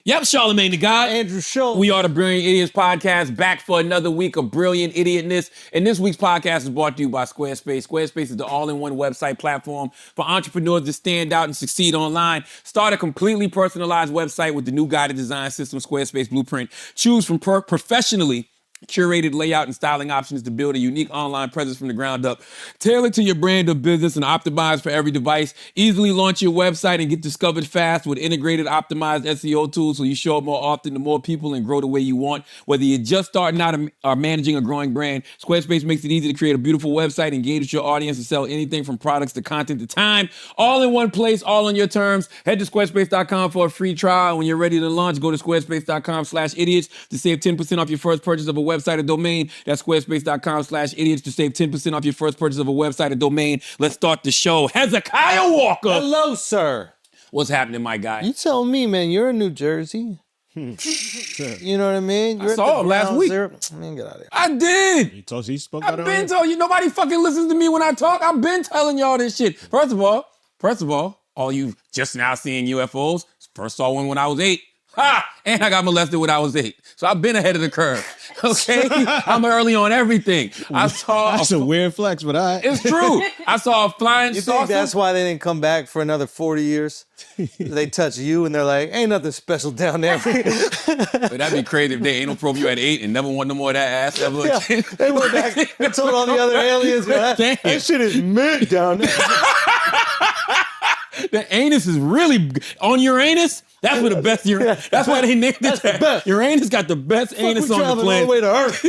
Yep, Charlamagne the God. Andrew Schultz. We are the Brilliant Idiots podcast, back for another week of brilliant idiotness. And this week's podcast is brought to you by Squarespace. Squarespace is the all-in-one website platform for entrepreneurs to stand out and succeed online. Start a completely personalized website with the new guided design system, Squarespace Blueprint. Choose from professionally curated layout and styling options to build a unique online presence from the ground up. Tailored to your brand or business and optimized for every device. Easily launch your website and get discovered fast with integrated optimized SEO tools so you show up more often to more people and grow the way you want. Whether you're just starting out or managing a growing brand, Squarespace makes it easy to create a beautiful website, engage with your audience, and sell anything from products to content to time. All in one place, all on your terms. Head to squarespace.com for a free trial. When you're ready to launch, go to squarespace.com/idiots to save 10% off your first purchase of a website or domain. That's squarespace.com/idiots to save 10% off your first purchase of a website or domain. Let's start the show. Hezekiah Walker. Hello, sir. What's happening, my guy? You tell me, man. You're in New Jersey. You know what I mean? You're I saw him last week. Man, get out of here. I did. He spoke I've been telling you. Nobody fucking listens to me when I talk. I've been telling y'all this shit. First of all, all you just now seeing UFOs, first saw one when I was 8. Ha! And I got molested when I was 8. So I've been ahead of the curve. Okay? I'm early on everything. I saw... That's a weird flex, but It's true. I saw a flying You saucer. think that's why they didn't come back for another 40 years? They touch you and they're like, ain't nothing special down there. But that'd be crazy if they anal probe you at 8 and never want no more of that ass ever Yeah, again. they went back and told all the other aliens, that shit is mint down there. The anus is really... On Uranus, that's where the best... That's why they named it that. Uranus got the best anus on the all the planet. way to Earth.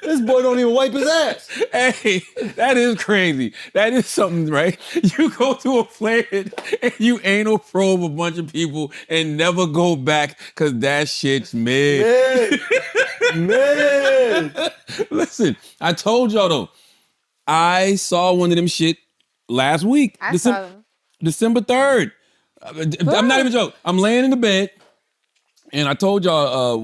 This boy don't even wipe his ass. Hey, that is crazy. That is something, right? You go to a planet and you anal probe a bunch of people and never go back because that shit's mid. Man. Listen, I told y'all though, I saw one of them shit last week. I saw them. December 3rd. I'm not even joking. I'm laying in the bed and I told y'all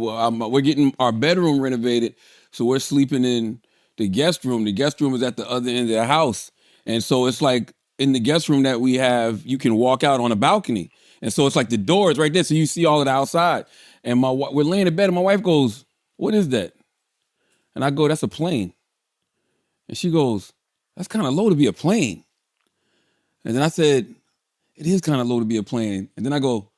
we're getting our bedroom renovated. So we're sleeping in the guest room. The guest room is at the other end of the house. And so it's like in the guest room that we have, you can walk out on a balcony. And so it's like the door is right there. So you see all of the outside. And we're laying in bed and my wife goes, "What is that?" And I go, "That's a plane." And she goes, "That's kind of low to be a plane." And then I said, "It is kind of low to be a plane." And then I go,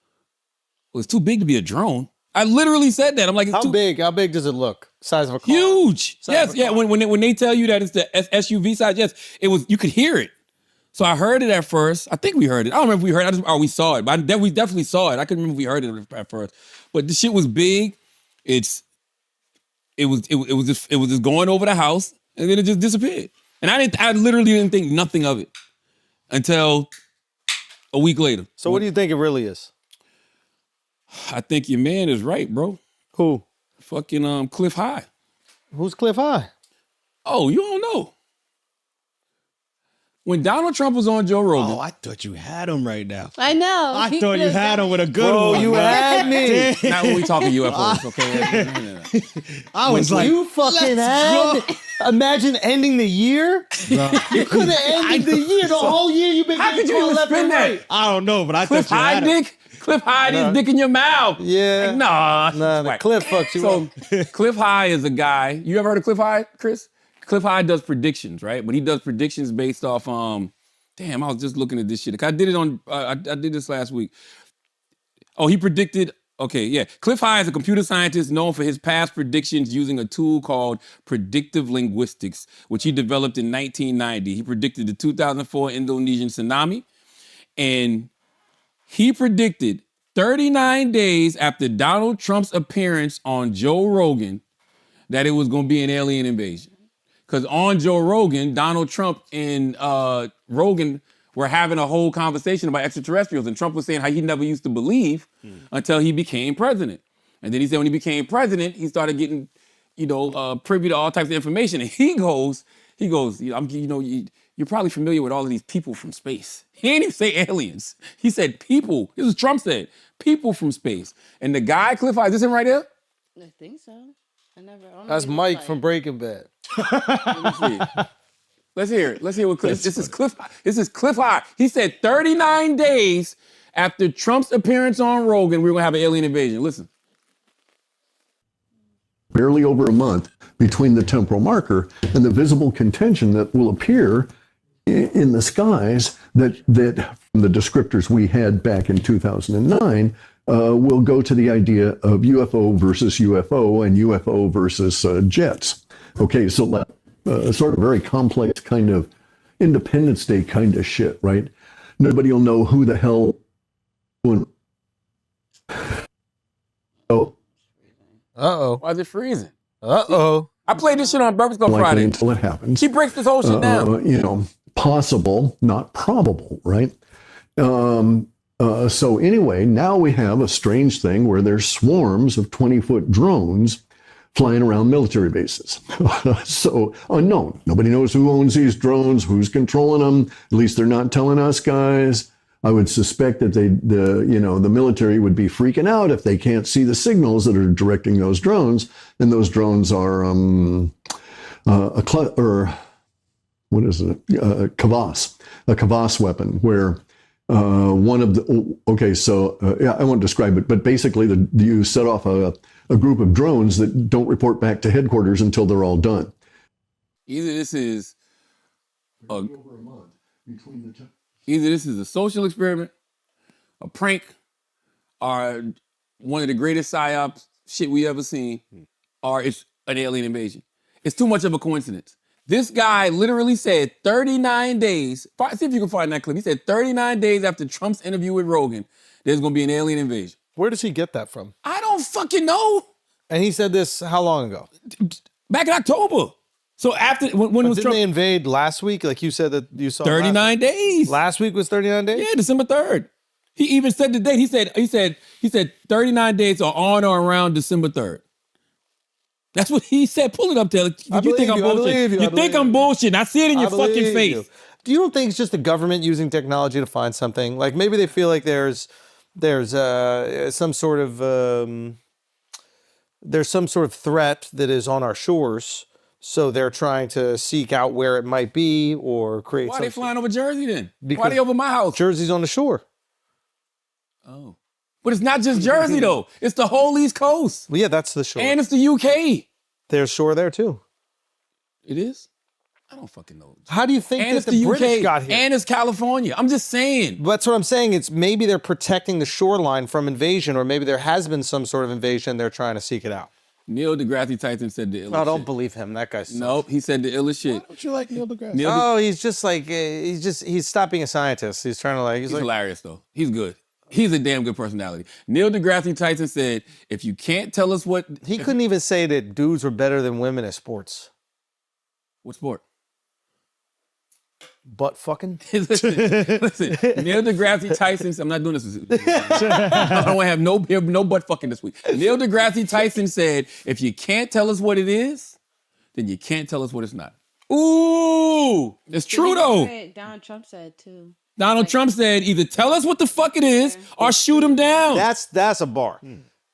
"Well, it's too big to be a drone." I literally said that. I'm like, How big does it look? Size of a car? Huge. Yes, yeah. When they tell you that it's the SUV size, yes, it was. You could hear it. So I heard it at first. I think we heard it. I don't remember if we heard it or we saw it. But we definitely saw it. I couldn't remember if we heard it at first. But the shit was big. It was just going over the house, and then it just disappeared. And I literally didn't think nothing of it until a week later. So what do you think it really is? I think your man is right, bro. Who? Fucking Cliff High. Who's Cliff High? Oh, you don't know. When Donald Trump was on Joe Rogan. Oh, I thought you had him right now. I know. I thought you had him with a good Bro, one. you had me. Not when we talking UFOs, okay? I was like, You fucking had. Imagine ending the year. bro, You could have ended the year. The whole year you've been How getting could you called even left spin and that? right. I don't know, but I Cliff thought you High had him. dick? Cliff High his dick in your mouth. Yeah. Like, nah. Nah, the Whack. Cliff fucks you So up. Cliff High is a guy. You ever heard of Cliff High, Chris? Cliff High does predictions, right? But he does predictions based off damn, I was just looking at this shit. I did it on I did this last week. Oh, he predicted. Okay, yeah. Cliff High is a computer scientist known for his past predictions using a tool called predictive linguistics, which he developed in 1990. He predicted the 2004 Indonesian tsunami, and he predicted 39 days after Donald Trump's appearance on Joe Rogan that it was going to be an alien invasion. Because on Joe Rogan, Donald Trump and Rogan were having a whole conversation about extraterrestrials, and Trump was saying how he never used to believe until he became president. And then he said when he became president, he started getting, privy to all types of information. And he goes, you're probably familiar with all of these people from space. He didn't even say aliens. He said people. This is Trump said, people from space. And the guy, Cliff High, is this him right here? I think so. I don't know That's what he Mike looks from like. Breaking Bad. Let me see. Let's hear it. Let's hear what Cliff. This is Cliff High. He said 39 days After Trump's appearance on Rogan, we're going to have an alien invasion. Listen. Barely over a month between the temporal marker and the visible contention that will appear in the skies that from the descriptors we had back in 2009 will go to the idea of UFO versus UFO and UFO versus jets. Okay, so sort of very complex kind of Independence Day kind of shit, right? Nobody will know who the hell. Uh-oh. Why is it freezing? Uh-oh. I played this shit on Breakfast Club Likely Friday. until it happens. He breaks this whole shit down. Possible, not probable, right? So anyway, now we have a strange thing where there's swarms of 20-foot drones flying around military bases. So unknown. Nobody knows who owns these drones, who's controlling them. At least they're not telling us guys. I would suspect that the military would be freaking out if they can't see the signals that are directing those drones. And those drones are a Kavas weapon, where one of the, I won't describe it, but basically you set off a group of drones that don't report back to headquarters until they're all done. Either this is a social experiment, a prank, or one of the greatest psyops shit we ever seen, or it's an alien invasion. It's too much of a coincidence. This guy literally said 39 days, see if you can find that clip. He said 39 days after Trump's interview with Rogan, there's going to be an alien invasion. Where does he get that from? I don't fucking know. And he said this how long ago? Back in October. So after, when was Didn't Trump? they invade last week? Like you said that you saw 39 days. Last week was 39 days? Yeah, December 3rd. He even said the date. He said 39 days are on or around December 3rd. That's what he said. Pull it up, Taylor. You think I'm bullshit? You think I'm bullshit? I see it in your fucking face. Do you don't think it's just the government using technology to find something? Like maybe they feel like there's some sort of threat that is on our shores, so they're trying to seek out where it might be or create. Why are they flying over Jersey then? Because why are they over my house? Jersey's on the shore. Oh. But it's not just Jersey though. It's the whole East Coast. Well, yeah, that's the shore. And it's the UK. There's shore there too. It is? I don't fucking know. How do you think And that it's the the British UK. got here? And it's California. I'm just saying. That's what I'm saying. It's maybe they're protecting the shoreline from invasion, or maybe there has been some sort of invasion. They're trying to seek it out. Neil deGrasse Tyson said the illest No, don't shit. believe him. That guy's Nope, he said the illest shit. Don't you like Neil deGrasse? Oh, he's just like he's stopped being a scientist. He's trying to like He's hilarious though. He's good. He's a damn good personality. Neil deGrasse Tyson said, if you can't tell us what... He couldn't even say that dudes were better than women at sports. What sport? Butt fucking? listen, Neil deGrasse Tyson, I'm not doing this. I don't want to have no butt fucking this week. Neil deGrasse Tyson said, if you can't tell us what it is, then you can't tell us what it's not. Ooh, it's true though. Donald Trump said too. Donald Trump said, either tell us what the fuck it is or shoot him down. That's a bar.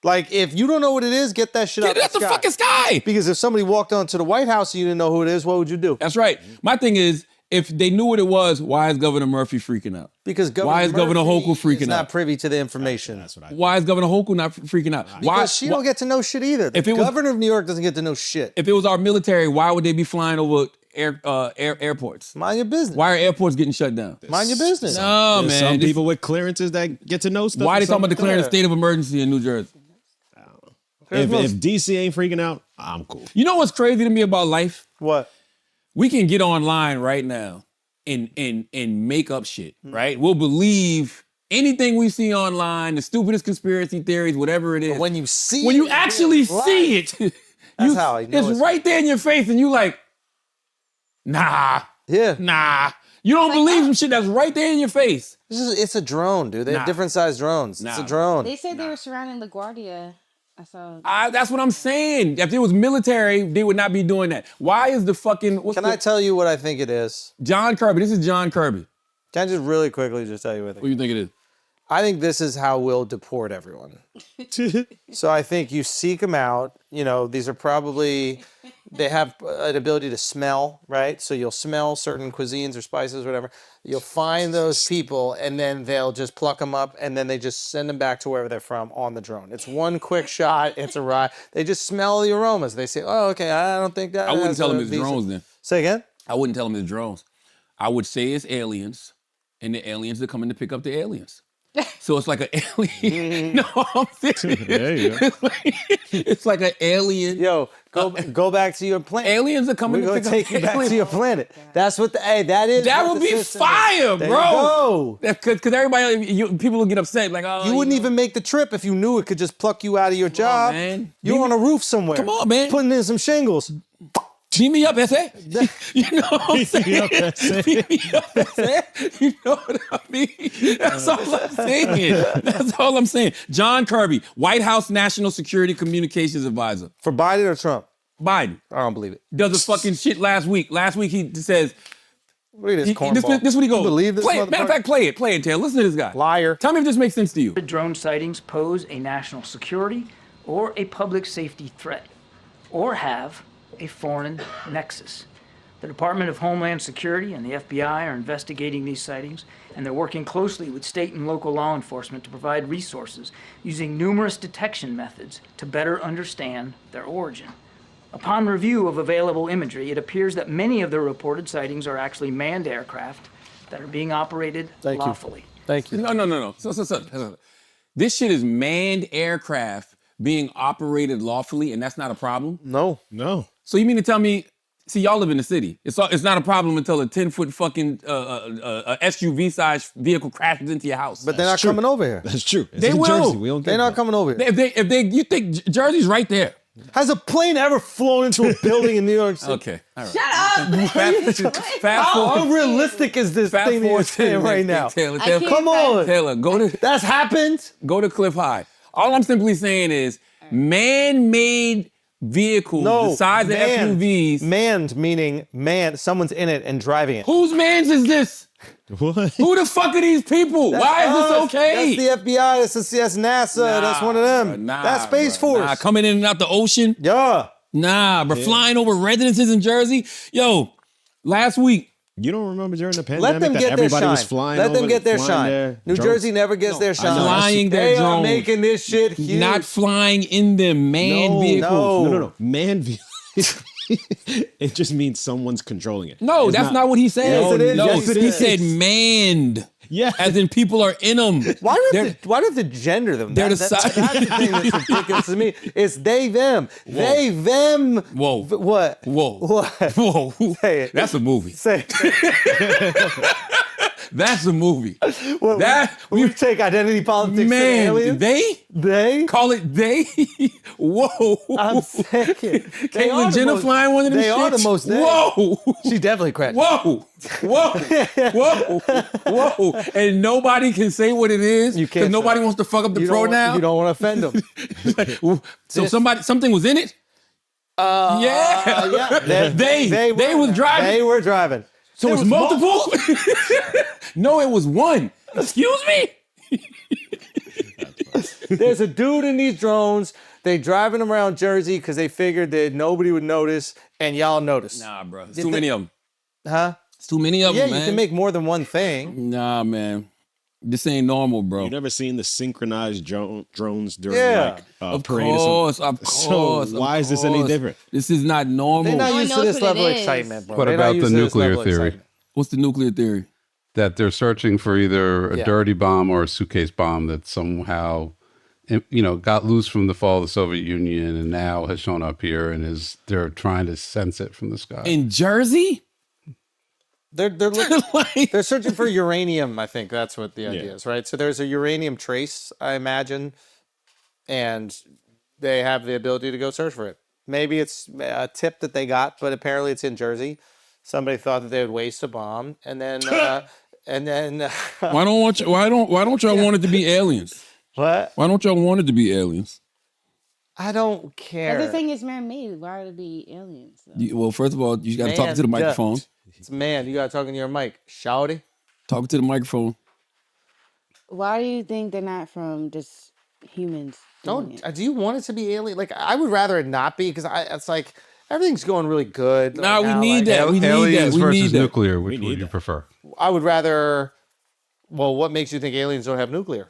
Like, if you don't know what it is, get that shit out Get it out the fucking sky. Because if somebody walked onto the White House and you didn't know who it is, what would you do? That's right. My thing is, if they knew what it was, why is Governor Murphy freaking out? Because why is Governor Hochul freaking is out? not privy to the information. That's what I. Why is Governor Hochul not freaking out? Because she don't get to know shit either. The governor of New York doesn't get to know shit. If it was our military, why would they be flying over airports? Mind your business. Why are airports getting shut down? Mind your business. No, There's man. some people with clearances that get to know stuff. Why are they talking about something- declaring a state of emergency in New Jersey? If DC ain't freaking out, I'm cool. You know what's crazy to me about life? What? We can get online right now and make up shit, right? We'll believe anything we see online, the stupidest conspiracy theories, whatever it is. But when you see when it, you actually see it, That's how I know it's right there in your face, and you like, nah. You don't believe some shit that's right there in your face. It's a drone, dude. They have different sized drones. It's a drone. They said they were surrounding LaGuardia. I saw. That's what I'm saying. If it was military, they would not be doing that. Why is the fucking... I tell you what I think it is? John Kirby. This is John Kirby. Can I just really quickly just tell you what I think? What do you think it is? I think this is how we'll deport everyone. So I think you seek them out. You know, these are probably, They have an ability to smell, right? So you'll smell certain cuisines or spices or whatever. You'll find those people, and then they'll just pluck them up, and then they just send them back to wherever they're from on the drone. It's one quick shot. It's a ride. They just smell the aromas. They say, "Oh, okay, I don't think that." I wouldn't has tell a them it's decent-" drones then. Say again. I wouldn't tell them it's drones. I would say it's aliens, and the aliens are coming to pick up the aliens. So it's like an alien. No, I'm serious. There you go. It's like an alien. Yo, go back to your planet. Aliens are coming We're to gonna pick take up you back to aliens. your planet. That's what that is. That what would the be system is. fire, There bro. you go. Because everybody, people will get upset. Like, oh, You wouldn't know. even make the trip if you knew it could just pluck you out of your job. man. You're on a roof somewhere. Come on, man. Putting in some shingles. Beat me up, S.A. You know what I'm saying? Beat me up, S.A. You know what I mean? That's all I'm saying. That's all I'm saying. John Kirby, White House National Security Communications Advisor. For Biden or Trump? Biden I don't believe it. does a fucking shit last week. Last week he says, Look at this this cornball. what he goes. You believe this Play it. Matter of motherfucker? fact, play it, Taylor. Listen to this guy. Liar. Tell me if this makes sense to you. Drone sightings pose a national security or a public safety threat, or have a foreign nexus. The Department of Homeland Security and the FBI are investigating these sightings, and they're working closely with state and local law enforcement to provide resources using numerous detection methods to better understand their origin. Upon review of available imagery, it appears that many of the reported sightings are actually manned aircraft that are being operated Thank you. lawfully. Thank you. No. So. This shit is manned aircraft being operated lawfully, and that's not a problem? No. No. So you mean to tell me, see, y'all live in the city. It's not a problem until a 10-foot fucking SUV-sized vehicle crashes into your house. But they're not coming over here. That's true. It's They in will. Jersey. We don't They're get not that. coming over here. if they, you think Jersey's right there? Has a plane ever flown into a building in New York City? Okay, all right. Shut up. Fast How forward. unrealistic is this Fast thing that you're forward to the saying right next now? thing, Taylor. I Taylor, can't Come on. Taylor, That's happened. go to Cliff High. All I'm simply saying is man-made vehicles No. the size of manned. SUVs. Manned meaning someone's in it and driving it. Whose man's is this? What? Who the fuck are these people? Why is this us. okay? That's the FBI. That's NASA. That's one of them. Nah, That's Space bruh. Force. Nah, coming in and out the ocean. Yeah. Nah, bro. Flying over residences in Jersey. Yo, last week. You don't remember during the pandemic Let them that get their everybody shine. was flying Let them over- get their flying shine. their New drones? Jersey never gets their shine. Flying their They are drones. making this shit huge. Not flying in them, man No, vehicles. no. No. Man vehicles. It just means someone's controlling it. No, It's that's not what he said. Yes, it is. No, Yes, it he is. said manned. Yeah. As in people are in them. Why do They're- you have to gender them? they're the That's size- the thing that's ridiculous to me. It's they, them. They, them. Whoa. What? Whoa. What? Whoa. Say it. That's a movie. Say That's a movie. what, That- we take identity politics and Man, aliens. they call it they. Whoa. I'm saying it. They are Caitlyn the Jenner most- flying one of them They are the shits? most they. Whoa. She definitely cracked. Whoa. Whoa. And nobody can say what it is. You can't Because nobody wants to fuck up the You don't want- pronoun. You don't want to offend them. So something was in it? Yeah. Yeah. They was driving. They were driving. So it's multiple? No, it was one. Excuse me? There's a dude in these drones. They driving around Jersey because they figured that nobody would notice, and y'all notice. Nah, bro. It's too many of them. Huh? It's too many of Yeah, them, man. you can make more than one thing. Nah, man. This ain't normal, bro. You never seen the synchronized drones during Yeah. Of parade or course, something? of course. So why is this any different? This is not normal. They're not one used to knows this what it level of is. excitement, bro. What They're not about used the to this nuclear level of theory? excitement. What's the nuclear theory? That they're searching for either a Yeah. dirty bomb or a suitcase bomb that somehow, got loose from the fall of the Soviet Union and now has shown up here and they're trying to sense it from the sky. In Jersey? They're looking, Like, they're searching for uranium. I think that's what the idea is, right? So there's a uranium trace, I imagine, and they have the ability to go search for it. Maybe it's a tip that they got, but apparently it's in Jersey. Somebody thought that they would waste a bomb, and then why don't y'all want it to be aliens? what? Why don't y'all want it to be aliens? I don't care. Everything is man-made. Why would it be aliens? Though? Well, first of all, you got to talk to the Man, microphone. duh. It's man. You gotta talk into your mic. Shouty. Talk to the microphone. Why do you think they're not from just humans? doing Don't. it? Do you want it to be alien? Like I would rather it not be because it's like Everything's going really good. Nah, right we now, need like, that. We need Aliens that. We versus need that. nuclear, which need would you that. prefer? I would rather. Well, what makes you think aliens don't have nuclear?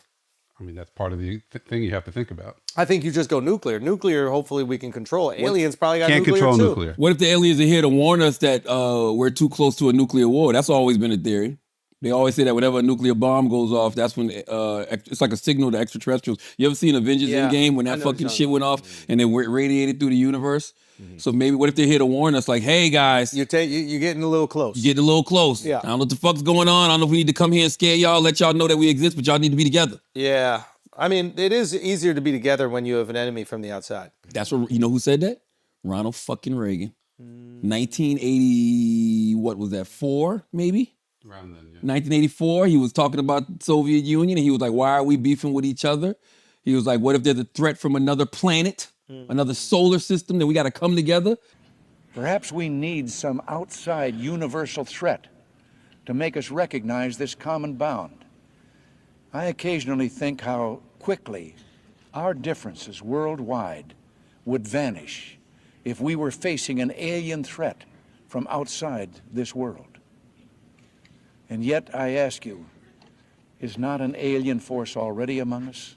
I mean, that's part of the thing you have to think about. I think you just go nuclear. Nuclear, hopefully we can control. Aliens probably got Can't nuclear control too. nuclear. What if the aliens are here to warn us that we're too close to a nuclear war? That's always been a theory. They always say that whenever a nuclear bomb goes off, that's when it's like a signal to extraterrestrials. You ever seen Avengers Yeah, Endgame when I that know what fucking you're shit went off and it radiated through the universe? So maybe what if they're here to warn us, like, hey guys, You're getting a little close. you're getting a little close. Yeah. I don't know what the fuck's going on. I don't know if we need to come here and scare y'all, let y'all know that we exist, but y'all need to be together. Yeah. I mean, it is easier to be together when you have an enemy from the outside. That's what, you know who said that? Ronald fucking Reagan. 1980, what was that, 4 maybe? Around then, yeah. 1984, he was talking about the Soviet Union and he was like, why are we beefing with each other? He was like, what if there's a threat from another planet, another solar system, that we got to come together? Perhaps we need some outside universal threat to make us recognize this common bound. I occasionally think how quickly our differences worldwide would vanish if we were facing an alien threat from outside this world. And yet, I ask you, is not an alien force already among us?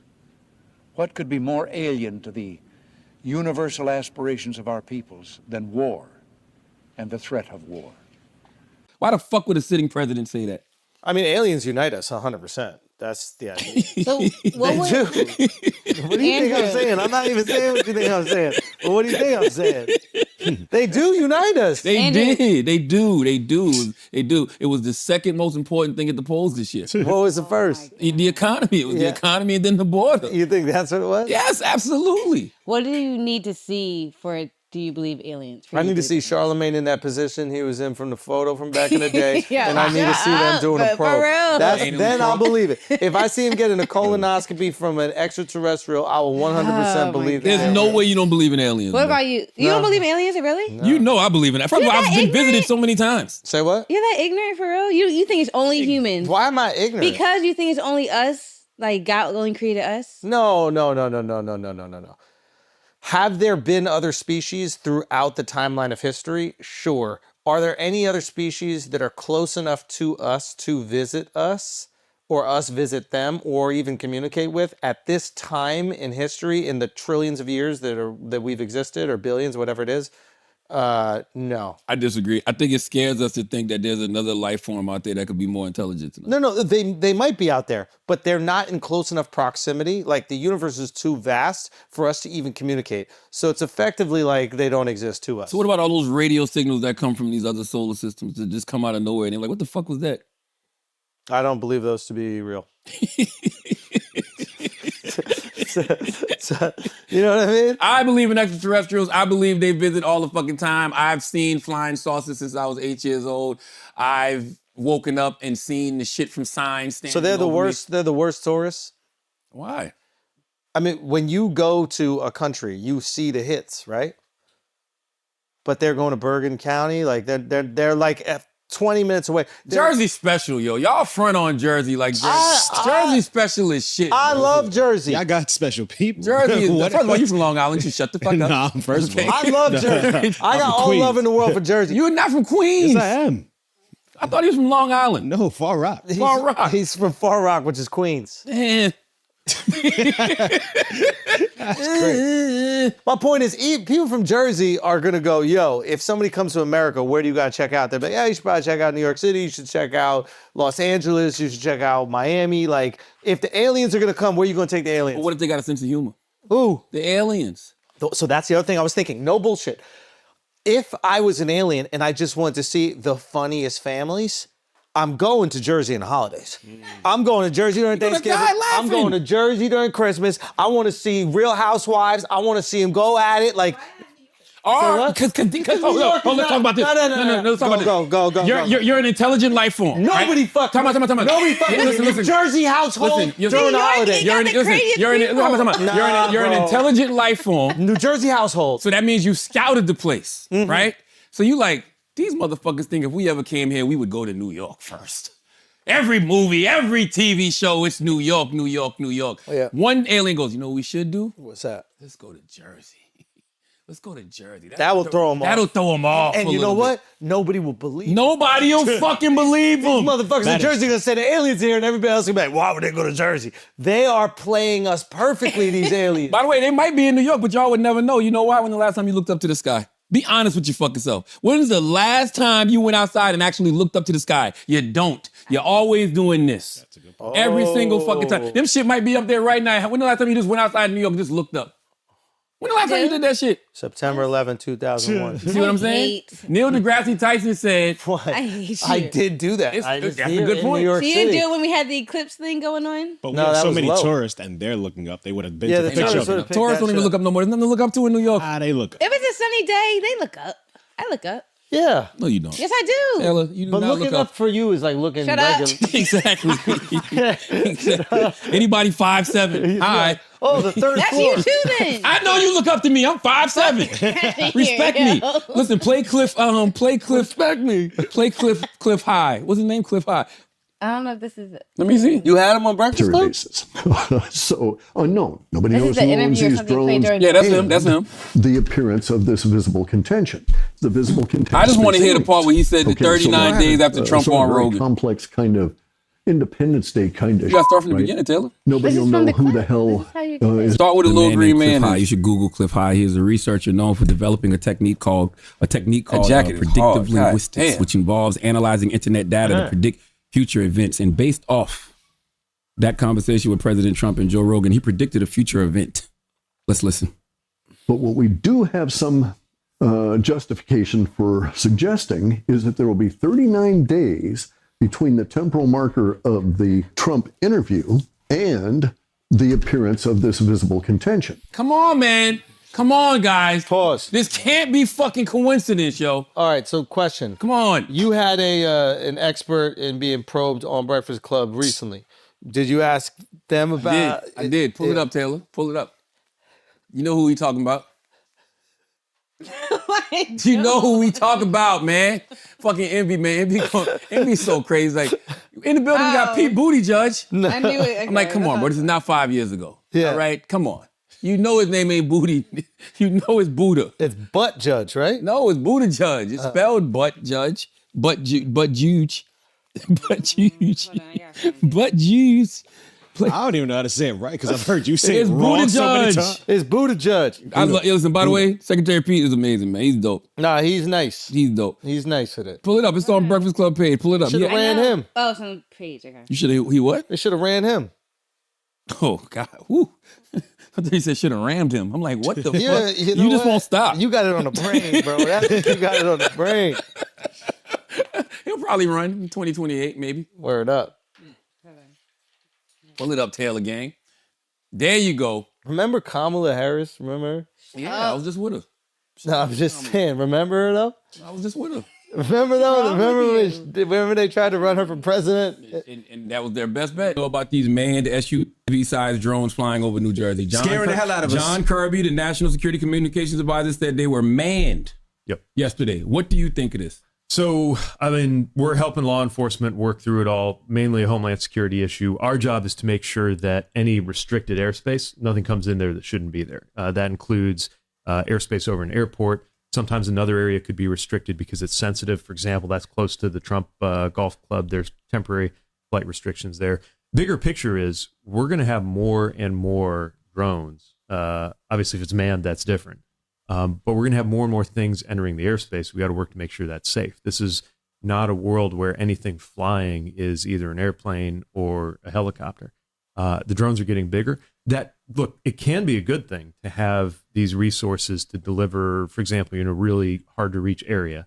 What could be more alien to the universal aspirations of our peoples than war and the threat of war? Why the fuck would a sitting president say that? I mean, aliens unite us 100%. That's the idea. So what would, What do you think I'm saying? I'm not even saying what you think I'm saying. But what do you think I'm saying? They do unite us. They Andrew. did. They do. It was the second most important thing at the polls this year. What was the first? The economy. It was the Yeah. economy and then the border. You think that's what it was? Yes, absolutely. what do you need to see for do you believe aliens? I need to see Charlamagne in that position he was in from the photo from back in the day. Yeah, and I need to shut see them up, doing a but for probe. real. Ain't no Then I'll probe. believe it. If I see him getting a colonoscopy from an extraterrestrial, I will 100% Oh, my believe There's that. no way you don't believe in aliens. What bro. about you? You don't believe in aliens, really? You know I believe in that. First of all, You're I've that been visited ignorant? so many times. Say what? You're that ignorant for real? You think it's only humans? Why am I ignorant? Because you think it's only us? Like God only created us? No. Have there been other species throughout the timeline of history? Sure. Are there any other species that are close enough to us to visit us, or us visit them, or even communicate with at this time in history, in the trillions of years that we've existed, or billions, whatever it is? No. I disagree. I think it scares us to think that there's another life form out there that could be more intelligent than us. No, they might be out there, but they're not in close enough proximity. Like the universe is too vast for us to even communicate. So it's effectively like they don't exist to us. So what about all those radio signals that come from these other solar systems that just come out of nowhere and they're like, what the fuck was that? I don't believe those to be real. So, you know what I mean? I believe in extraterrestrials. I believe they visit all the fucking time. I've seen flying saucers since I was 8 years old. I've woken up and seen the shit from signs. So they're the over me. worst. They're the worst tourists. Why? I mean, when you go to a country, you see the hits, right? But they're going to Bergen County, like they're like 20 minutes away. Jersey special, yo. Y'all front on Jersey like Jersey. Jersey special is shit. I bro. love Jersey. I got special people. Jersey is, What- first of all, you from Long Island. You shut the fuck up. Nah, first of all. I love Jersey. I got all Queens. love in the world for Jersey. You're not from Queens. Yes, I am. I thought he was from Long Island. No, Far Rock. Far Rock. He's from Far Rock, which is Queens. Eh. My point is, people from Jersey are gonna go, yo, if somebody comes to America, where do you gotta check out? They're like, yeah, you should probably check out New York City, you should check out Los Angeles, you should check out Miami. Like, if the aliens are gonna come, where are you gonna take the aliens? But what if they got a sense of humor? Ooh. The aliens. So that's the other thing I was thinking. No bullshit. If I was an alien and I just wanted to see the funniest families, I'm going to Jersey in the holidays. I'm going to Jersey during gonna Thanksgiving. die I'm laughing. going to Jersey during Christmas. I want to see Real Housewives. I want to see them go at it. Like, Or, because New York is let's talk about this. No, Let's talk about this. Go. You're an intelligent life form. Nobody right? fucking. Time out. Nobody fucking. Listen. Jersey household Listen, during New the York, holiday. you got the craziest You're Nah, an bro. intelligent life form. New Jersey household. So that means you scouted the place, right? So you like, these motherfuckers think if we ever came here, we would go to New York first. Every movie, every TV show, it's New York. Oh, yeah. One alien goes, you know what we should do? What's that? Let's go to Jersey. Let's go to Jersey. That will throw them off. That'll throw them off. And a you know little what? Nobody will believe. bit. Nobody will fucking believe them. Motherfuckers in Jersey gonna say the aliens here, and everybody else gonna be like, "Why would they go to Jersey?" They are playing us perfectly. These aliens. By the way, they might be in New York, but y'all would never know. You know why? When the last time you looked up to the sky? Be honest with your fucking self. When is the last time you went outside and actually looked up to the sky? You don't. You're always doing this. That's a good point. Every single fucking time. Them shit might be up there right now. When the last time you just went outside in New York and just looked up? When the last time you did that shit? September 11, 2001. You see what I'm saying? Neil deGrasse Tyson said, What? I hate you. I did do that. It's- I just that's a did good in point. New York So you didn't City. do it when we had the eclipse thing going on? But we No, have that so was many low. tourists, and they're looking up. They would have been Yeah, to the the picture. tourists of would've it. picked tourists that don't even shit look up no more. There's nothing to look up to in New York. They look up. If it's a sunny day, they look up. I look up. Yeah. No, you don't. Yes, I do. Ella, you do But not looking look up for you is like looking Shut up. regular. Exactly. Exactly. Anybody 5'7". Hi. Oh, the third That's floor. you too then. I know you look up to me. I'm 5'7". Respect me. Listen, play Cliff. Respect me. Play Cliff High. What's his name? Cliff High. I don't know if this is it. Let me see. You had him on Breakfast Club? basis. So unknown. Nobody This knows is the who owns interview or these something played drones. during Yeah, that's him. and That's him. The appearance of this visible contention. The visible contention. I just want to hear the part where he said that 39 days after Trump so a on very Rogan. complex kind of Independence Day kind of. You got to start from the right? beginning, Taylor. Nobody This will is from know the who the clip. hell This is how you get is. Start with a little green man. Cliff High. You should Google Cliff High. He is a researcher known for developing a technique called jacket is predictive Oh, linguistics, God damn. which involves analyzing internet data to predict future events. And based off that conversation with President Trump and Joe Rogan, he predicted a future event. Let's listen. But what we do have some justification for suggesting is that there will be 39 days between the temporal marker of the Trump interview and the appearance of this visible contention. Come on, man. Come on, guys. Pause. This can't be fucking coincidence, yo. All right, so question. Come on. You had an expert in being probed on Breakfast Club recently. Did you ask them about I did. Pull it up, Taylor. Pull it up. You know who we talking about. You know who we talk about, man. Fucking Envy, man. Envy's so crazy. Like, in the building, we got Pete Buttigieg. I knew it. I'm like, come on, bro. This is not 5 years ago. Yeah. All right? Come on. You know his name ain't Booty. You know it's Buddha. It's Butt Judge, right? No, it's Buddha Judge. It's spelled Butt Judge. But Juge. But Juge. But Juge. I don't even know how to say it right because I've heard you say It's it wrong so many Buttigieg. times. It's Buddha Judge. Listen, by the way, Secretary Pete is amazing, man. He's dope. Nah, he's nice. He's dope. He's nice with it. Pull it up. It's on Breakfast Club page. Pull it up. Should have Yeah. ran him. Oh, some page. Okay. You should have. He what? They should have ran him. Oh God. Woo. I thought he said should have rammed him. I'm like, what the Yeah, fuck? you know You just what? won't stop. You got it on the brain, bro. You got it on the brain. He'll probably run in 2028, maybe. Word up. Pull it up, Taylor gang. There you go. Remember Kamala Harris? Remember her? Yeah, I was just with her. No, I'm just saying. Remember her though? I was just with her. Remember though? Remember they tried to run her for president? And that was their best bet. Know about these manned SUV-sized drones flying over New Jersey. Scaring the hell out of us. John Kirby, the National Security Communications Advisor, said they were manned yesterday. What do you think of this? So, I mean, we're helping law enforcement work through it all, mainly a homeland security issue. Our job is to make sure that any restricted airspace, nothing comes in there that shouldn't be there. That includes airspace over an airport. Sometimes another area could be restricted because it's sensitive. For example, that's close to the Trump Golf Club. There's temporary flight restrictions there. Bigger picture is we're going to have more and more drones. Obviously, if it's manned, that's different. But we're going to have more and more things entering the airspace. We got to work to make sure that's safe. This is not a world where anything flying is either an airplane or a helicopter. The drones are getting bigger. Look, it can be a good thing to have these resources to deliver, for example, in a really hard to reach area,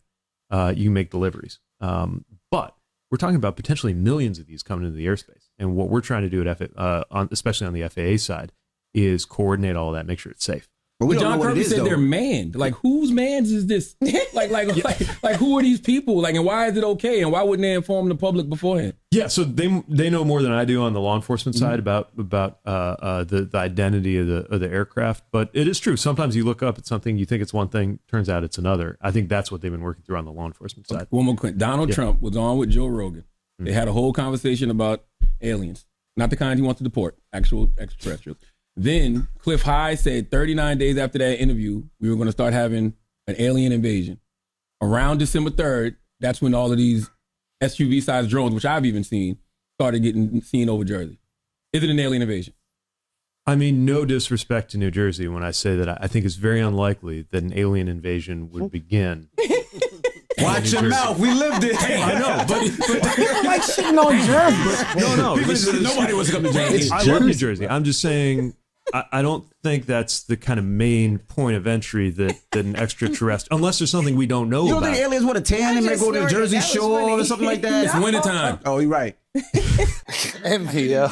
you can make deliveries. But we're talking about potentially millions of these coming into the airspace. And what we're trying to do at especially on the FAA side, is coordinate all that, make sure it's safe. But John Kirby said they're manned. Like, whose mans is this? like, who are these people? Like, and why is it okay? And why wouldn't they inform the public beforehand? Yeah, so they know more than I do on the law enforcement side about the identity of the aircraft. But it is true. Sometimes you look up at something, you think it's one thing, turns out it's another. I think that's what they've been working through on the law enforcement side. One more quick. Donald Trump was on with Joe Rogan. They had a whole conversation about aliens, not the kind he wants to deport, actual extraterrestrials. Then Cliff High said 39 days after that interview, we were going to start having an alien invasion. Around December 3rd, that's when all of these SUV-sized drones, which I've even seen, started getting seen over Jersey. Is it an alien invasion? I mean, no disrespect to New Jersey when I say that I think it's very unlikely that an alien invasion would begin. Watch your mouth. We lived it. I know, but Like shitting on Jersey. no. Nobody wants to come to Jersey. I love New Jersey. I'm just saying, I don't think that's the kind of main point of entry that an extraterrestrial, unless there's something we don't know You don't about. think aliens want to tan and go to the Jersey Shore or something like that? It's wintertime. Oh, you're right. Envy, yo,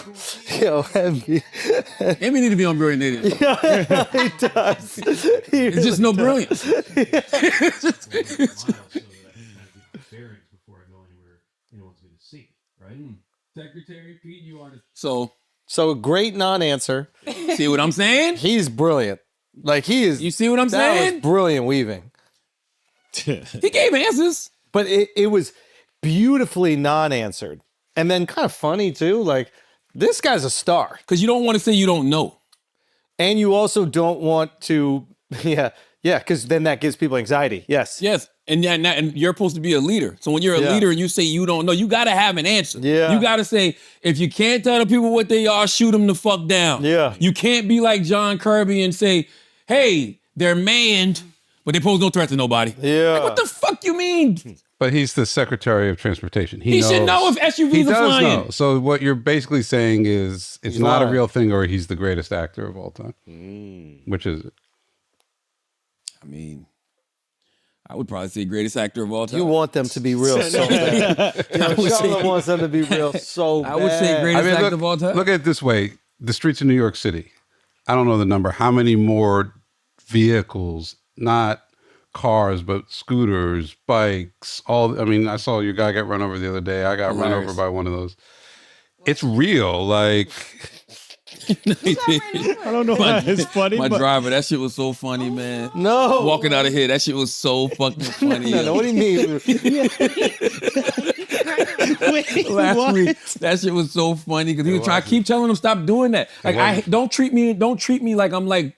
envy. Amy need to be on Brilliant Idiot. He does. It's just no brilliance. Secretary Pete, you are so great non-answer. see what I'm saying? He's brilliant. Like he is. You see what I'm That saying? was brilliant weaving. He gave answers. But it was beautifully non-answered. And then kind of funny too. Like, this guy's a star. Because you don't want to say you don't know. And you also don't want to, because then that gives people anxiety. Yes. Yes. And you're supposed to be a leader. So when you're a leader and you say you don't know, you got to have an answer. Yeah. You got to say, if you can't tell the people what they are, shoot them the fuck down. Yeah. You can't be like John Kirby and say, hey, they're manned, but they pose no threat to nobody. Yeah. Like, what the fuck you mean? But he's the Secretary of Transportation. He should know if SUVs he are does flying. know. So what you're basically saying is it's He's not lying. a real thing, or he's the greatest actor of all time. Which is it? I mean, I would probably say greatest actor of all time. You want them to be real so bad. Charlotte wants them to be real so bad. I would say greatest actor of all time. Look at it this way: the streets of New York City. I don't know the number. How many more vehicles, not cars, but scooters, bikes, I mean, I saw your guy get run over the other day. I got run over by one of those. It's real. Like, I don't know why it's funny. My but driver, that shit was so funny, man. No. Walking out of here, that shit was so fucking funny. No, what do you mean? wait, Last what? week, that shit was so funny because he was trying. I keep telling him stop doing that. Like, don't treat me like I'm like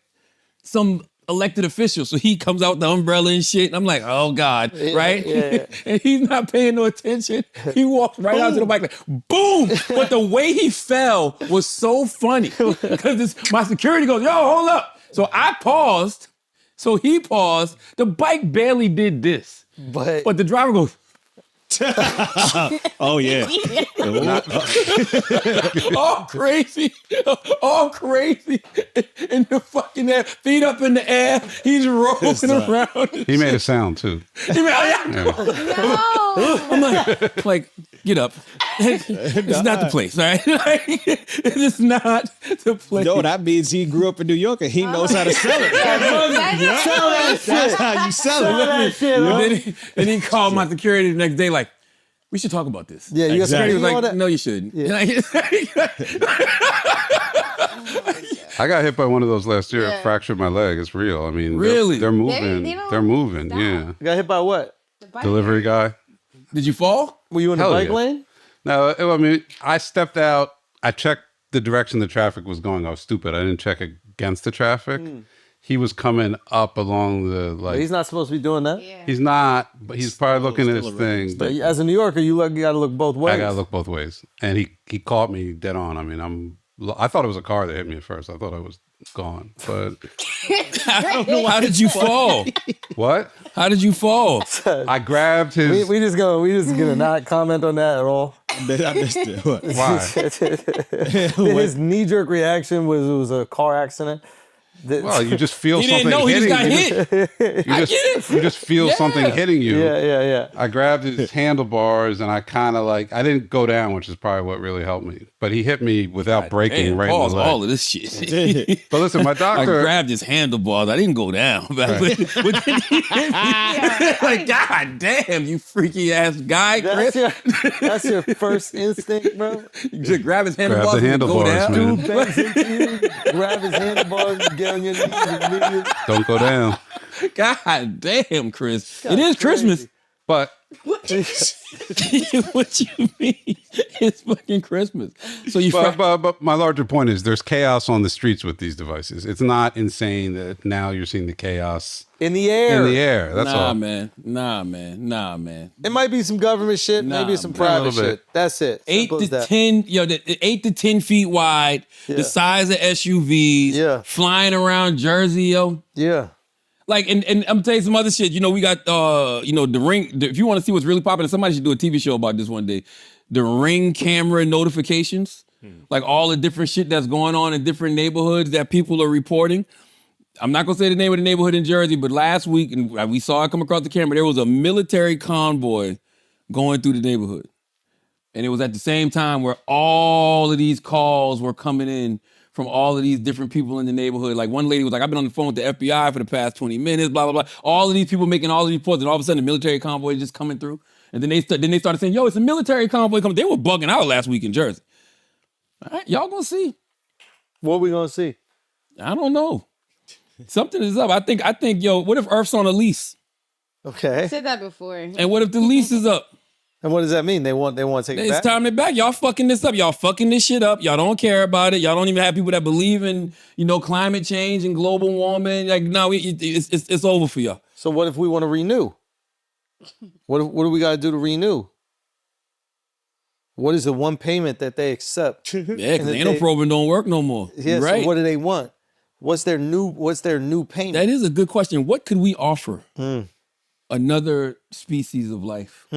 some elected official. So he comes out with the umbrella and shit, and I'm like, oh God, right? Yeah. And he's not paying no attention. He walks right out to the bike, like, boom! But the way he fell was so funny because my security goes, yo, hold up. So I paused. So he paused. The bike barely did this, but the driver goes. Oh yeah. all crazy, in the fucking air, feet up in the air. He's rolling around. he made a sound too. I'm like, get up. It's not the place, all right? It is not the place. No, that means he grew up in New York and he knows how to sell it. That's how you sell it. And then he called my security the next day, like, we should talk about this. Yeah, you got Security security was on like, that? no, you shouldn't. I got hit by one of those last year. It fractured my leg. It's real. I mean, Really? they're moving. They don't They're moving. stop. Yeah. You got hit by what? Delivery guy. Did you fall? Were you in the Hell bike yeah. lane? No, I mean, I stepped out. I checked the direction the traffic was going. I was stupid. I didn't check against the traffic. He was coming up along the But he's not supposed to be doing that. Yeah. He's not, but he's probably looking at his thing. But as a New Yorker, you got to look both ways. I gotta look both ways, and he caught me dead on. I mean, I thought it was a car that hit me at first. I thought I was gone, but How did you fall? what? How did you fall? I grabbed his. We just gonna not comment on that at all. I missed it. What? Why? His knee-jerk reaction was it was a car accident. Well, you just feel He something didn't know he hitting just got you. hit. You just feel something hitting you. Yeah. I grabbed his handlebars and I kind of I didn't go down, which is probably what really helped me. But he hit me without breaking Damn, right in pause the leg. all of this shit. But listen, my I doctor. grabbed his handlebars. I didn't go down. But then he hit me. Like, God damn, you freaky ass guy, Chris. That's your first instinct, bro. You just grab his Grab handlebars. the and go handlebars, down. man. Dude bends into you, grab his handlebars, and get on your knees immediately. Don't go down. God damn, Chris. It is Christmas. But What you mean? It's fucking Christmas. So you. But my larger point is there's chaos on the streets with these devices. It's not insane that now you're seeing the chaos in the air. That's all. Nah, man. It might be some government shit, maybe some private shit. That's it. 8 to 10, 8 to 10 feet wide, the size of SUVs, flying around Jersey, yo. Yeah. Like, and I'm gonna tell you some other shit. We got, the Ring. If you want to see what's really popular, somebody should do a TV show about this one day. The Ring camera notifications, like all the different shit that's going on in different neighborhoods that people are reporting. I'm not gonna say the name of the neighborhood in Jersey, but last week, and we saw it come across the camera, there was a military convoy going through the neighborhood. And it was at the same time where all of these calls were coming in from all of these different people in the neighborhood. Like one lady was like, I've been on the phone with the FBI for the past 20 minutes, blah, blah, blah. All of these people making all of these reports, and all of a sudden the military convoy is just coming through. And then they started saying, yo, it's a military convoy coming. They were bugging out last week in Jersey. All right, y'all gonna see. What are we gonna see? I don't know. Something is up. I think, yo, what if Earth's on a lease? Okay. I said that before. And what if the lease is up? And what does that mean? They want to take it back? It's time to back. Y'all fucking this up. Y'all fucking this shit up. Y'all don't care about it. Y'all don't even have people that believe in, climate change and global warming. Like, no, it's over for y'all. So what if we want to renew? What do we got to do to renew? What is the one payment that they accept? Yeah, because anal probing don't work no more. Yeah, right. So what do they want? What's their new payment? That is a good question. What could we offer another species of life?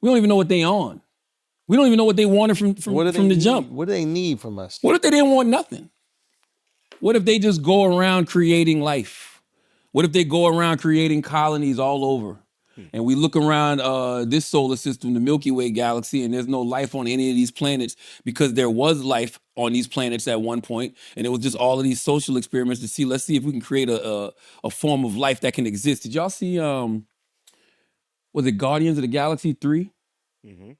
We don't even know what they on. We don't even know what they wanted from the jump. What do they need from us? What if they didn't want nothing? What if they just go around creating life? What if they go around creating colonies all over? And we look around this solar system, the Milky Way galaxy, and there's no life on any of these planets because there was life on these planets at one point, and it was just all of these social experiments to see, let's see if we can create a form of life that can exist. Did y'all see, was it Guardians of the Galaxy 3? Mm-hmm.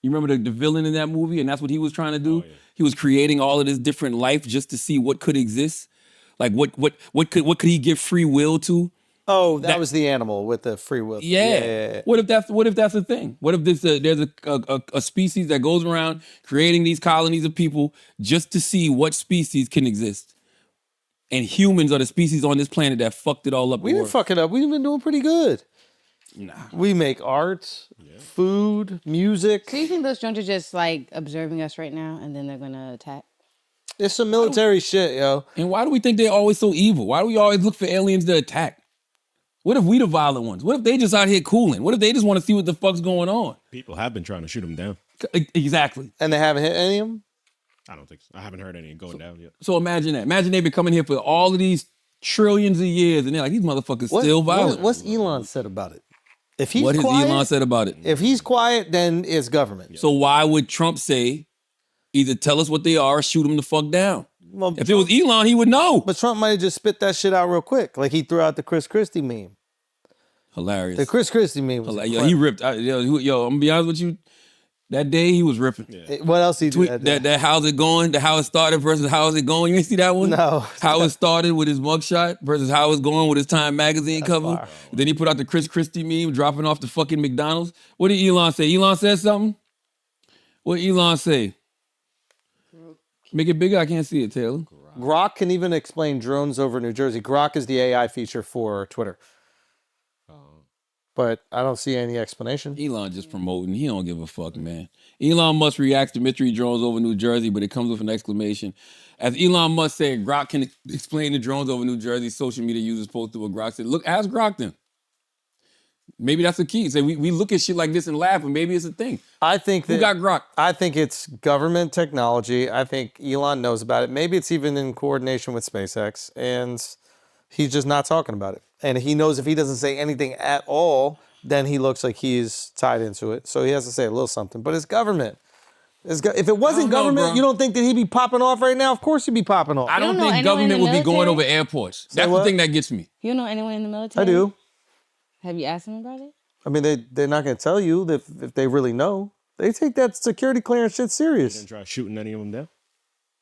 You remember the villain in that movie, and that's what he was trying to do? Oh, yeah. He was creating all of this different life just to see what could exist. Like what could he give free will to? Oh, that was the animal with the free will. Yeah. What if that's a thing? What if there's a species that goes around creating these colonies of people just to see what species can exist? And humans are the species on this planet that fucked it all up. We didn't fuck it up. We've been doing pretty good. Nah. We make art, food, music. So you think those drones are just like observing us right now and then they're gonna attack? It's some military shit, yo. And why do we think they're always so evil? Why do we always look for aliens to attack? What if we the violent ones? What if they just out here cooling? What if they just want to see what the fuck's going on? People have been trying to shoot them down. Exactly. And they haven't hit any of them? I don't think so. I haven't heard any going down yet. So imagine that. Imagine they've been coming here for all of these trillions of years, and they're like, these motherfuckers still violent. What's Elon said about it? If he's what quiet, has Elon said about it? If he's quiet, then it's government. So why would Trump say, either tell us what they are or shoot them the fuck down? Well, if it was Elon, he would know. But Trump might have just spit that shit out real quick. Like he threw out the Chris Christie meme. Hilarious. The Chris Christie meme was yo, he ripped. Yo, I'm gonna be honest with you. That day he was ripping. Yeah. What else he did? That how's it going? The how it started versus how is it going? You ain't see that one? No. How it started with his mugshot versus how it's going with his Time magazine cover. Fire. Then he put out the Chris Christie meme dropping off the fucking McDonald's. What did Elon say? Elon said something? What did Elon say? Make it bigger. I can't see it, Taylor. Grok can even explain drones over New Jersey. Grok is the AI feature for Twitter. But I don't see any explanation. Elon just promoting. He don't give a fuck, man. Elon Musk reacts to mystery drones over New Jersey, but it comes with an exclamation. As Elon Musk said, Grok can explain the drones over New Jersey. Social media users posted what Grok said. Look, ask Grok then. Maybe that's the key. Say we look at shit like this and laugh, and maybe it's a thing. I think Who got Grok? I think it's government technology. I think Elon knows about it. Maybe it's even in coordination with SpaceX, and he's just not talking about it. And he knows if he doesn't say anything at all, then he looks like he's tied into it. So he has to say a little something. But it's government. If it wasn't government, you don't think that he'd be popping off right now? Of course he'd be popping off. I don't think government would be going over airports. That's the thing that gets me. You don't know anyone in the military? I do. Have you asked them about it? I mean, they're not going to tell you if they really know. They take that security clearance shit serious. You didn't try shooting any of them down?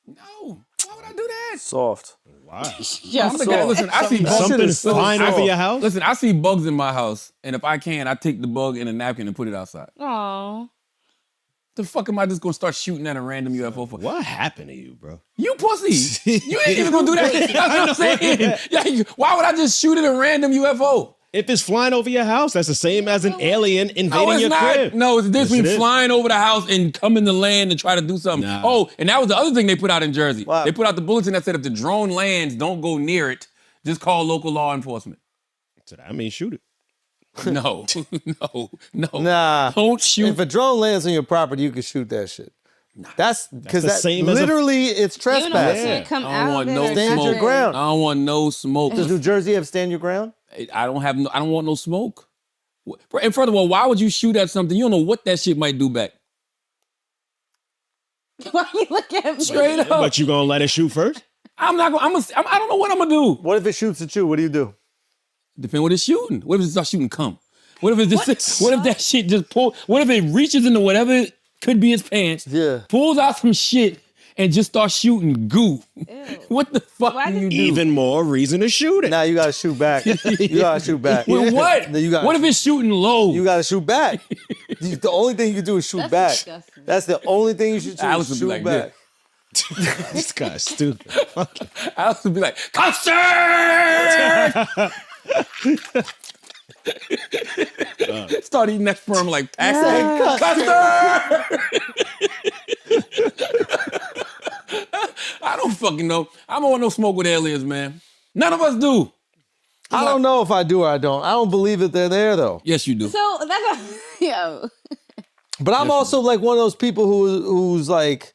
No. Why would I do that? Soft. Why? I'm the guy, listen, I see bugs. Something's so flying soft. over your house. Listen, I see bugs in my house, and if I can, I take the bug in a napkin and put it outside. Aw. The fuck am I just gonna start shooting at a random UFO for? What happened to you, bro? You pussy! You ain't even gonna do that. That's what I'm saying. Yeah, why would I just shoot at a random UFO? If it's flying over your house, that's the same as an alien No, invading it's your not. crib. No, it's this Yes, it between is. flying over the house and coming to land and try to do something. Nah. Oh, and that was the other thing they put out in Jersey. Wow. They put out the bulletin that said if the drone lands, don't go near it. Just call local law enforcement. So I mean, shoot it. No, no. Nah. Don't shoot. If a drone lands on your property, you can shoot that shit. That's because the that same as a- literally it's You know what's trespassing. gonna come I don't out want of no it? Stand your smoke. ground. I don't want no smoke. Does New Jersey have stand your ground? I don't want no smoke. And further of all, why would you shoot at something? You don't know what that shit might do back. Why you look at me? Straight up. But you gonna let it shoot first? I'm not gonna, I don't know what I'm gonna do. What if it shoots at you? What do you do? Depend what it's shooting. What if it starts shooting cum? What if it just, what if that shit just pull, what if it reaches into whatever it could be his pants, Yeah. pulls out some shit and just starts shooting goo? What the fuck Why do you did- do? Even more reason to shoot it. Now you gotta shoot back. You gotta shoot back. With what? No, you gotta- What if it's shooting low? You gotta shoot back. The only thing you can do is shoot That's back. disgusting. That's the only thing you should do. Alice Is would be shoot like back. This guy's stupid. I would be like, custard! Start eating that sperm like Paxton. Custard! I don't fucking know. I don't want no smoke with aliens, man. None of us do. I don't know if I do or I don't. I don't believe that they're there though. Yes, you do. So that's a, yo. But I'm also like one of those people who's like,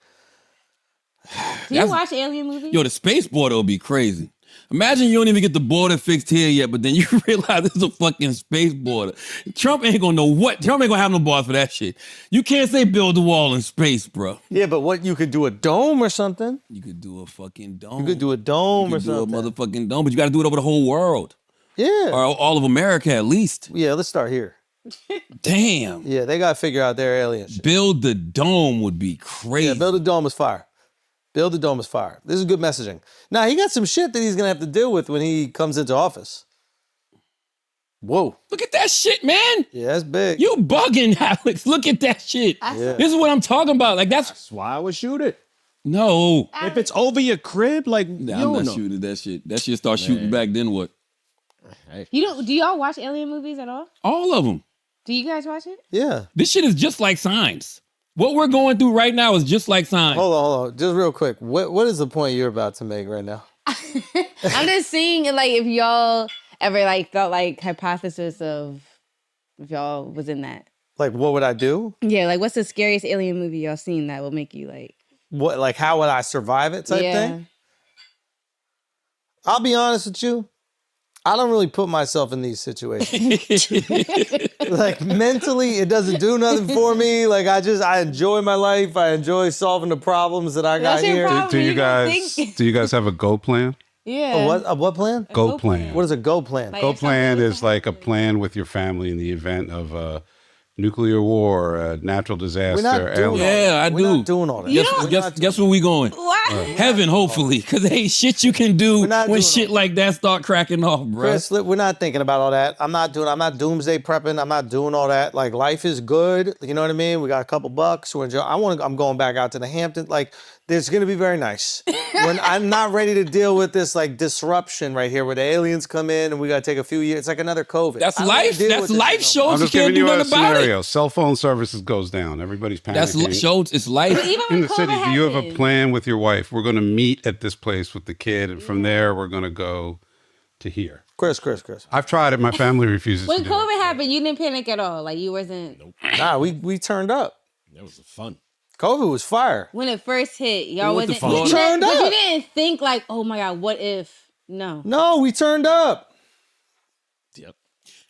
Do you watch alien movies? Yo, the space border will be crazy. Imagine you don't even get the border fixed here yet, but then you realize there's a fucking space border. Trump ain't gonna know what. Trump ain't gonna have no bars for that shit. You can't say build a wall in space, bro. yeah, but what you could do a dome or something. You could do a fucking dome. You could do a dome You or could do a something. motherfucking dome, but you gotta do it over the whole world. Yeah. Or all of America at least. Yeah, let's start here. Damn. Yeah, they gotta figure out their alien shit. Build the dome would be crazy. Yeah, build a dome is fire. Build a dome is fire. This is good messaging. Now he got some shit that he's gonna have to deal with when he comes into office. Whoa. Look at that shit, man. Yeah, that's big. You bugging, Alex. Look at that shit. Yeah. This is what I'm talking about. Like that's That's why I would shoot it. no. If it's over your crib, like Nah, you I'm don't not know. shooting that shit. That shit start shooting back. Then what? You don't? Do y'all watch alien movies at all? All of them. Do you guys watch it? Yeah. This shit is just like Signs. What we're going through right now is just like Signs. Hold on. Just real quick. What is the point you're about to make right now? I'm just seeing like if y'all ever like felt like hypothesis of if y'all was in that. Like, what would I do? Yeah, like what's the scariest alien movie y'all seen that will make you like? What, like, how would I survive it type thing? I'll be honest with you. I don't really put myself in these situations. Like mentally, it doesn't do nothing for me. Like I enjoy my life. I enjoy solving the problems that I got That's your here. problem. Do you You don't guys think- do you guys have a go plan? Yeah. What plan? Go plan. What is a go plan? Like- Go if plan something is like a plan with your family in the event of a nuclear war, a natural disaster, We're not doing alien. Yeah, I We're do. not doing all that. You Guess, don't- guess where we going? What? Heaven, hopefully, because there ain't shit you can do We're not when doing shit like that start cracking off, bro. Chris, look, we're not thinking about all that. I'm not doomsday prepping. I'm not doing all that. Like life is good. You know what I mean? We got a couple bucks. We're enjoying. I'm going back out to the Hamptons. Like, it's gonna be very nice. When I'm not ready to deal with this like disruption right here, where the aliens come in and we gotta take a few years. It's like another COVID. That's I don't wanna life. deal That's with this life no more. shows. I'm You just can't giving do you a nothing about scenario. it. Cell phone services goes down. Everybody's panicking. That's shows. It's life. Even in when the city. COVID Do you have a happened. plan with your wife? We're going to meet at this place with the kid, and from there we're going to go to here. Chris. I've tried it. My family refuses When to do COVID it. happened, you didn't panic at all. Like you wasn't. Nah, we turned up. That was fun. COVID was fire. When it first hit, y'all went to wasn't. Florida. Turned But you up. didn't think like, oh my god, what if? No. No, we turned up.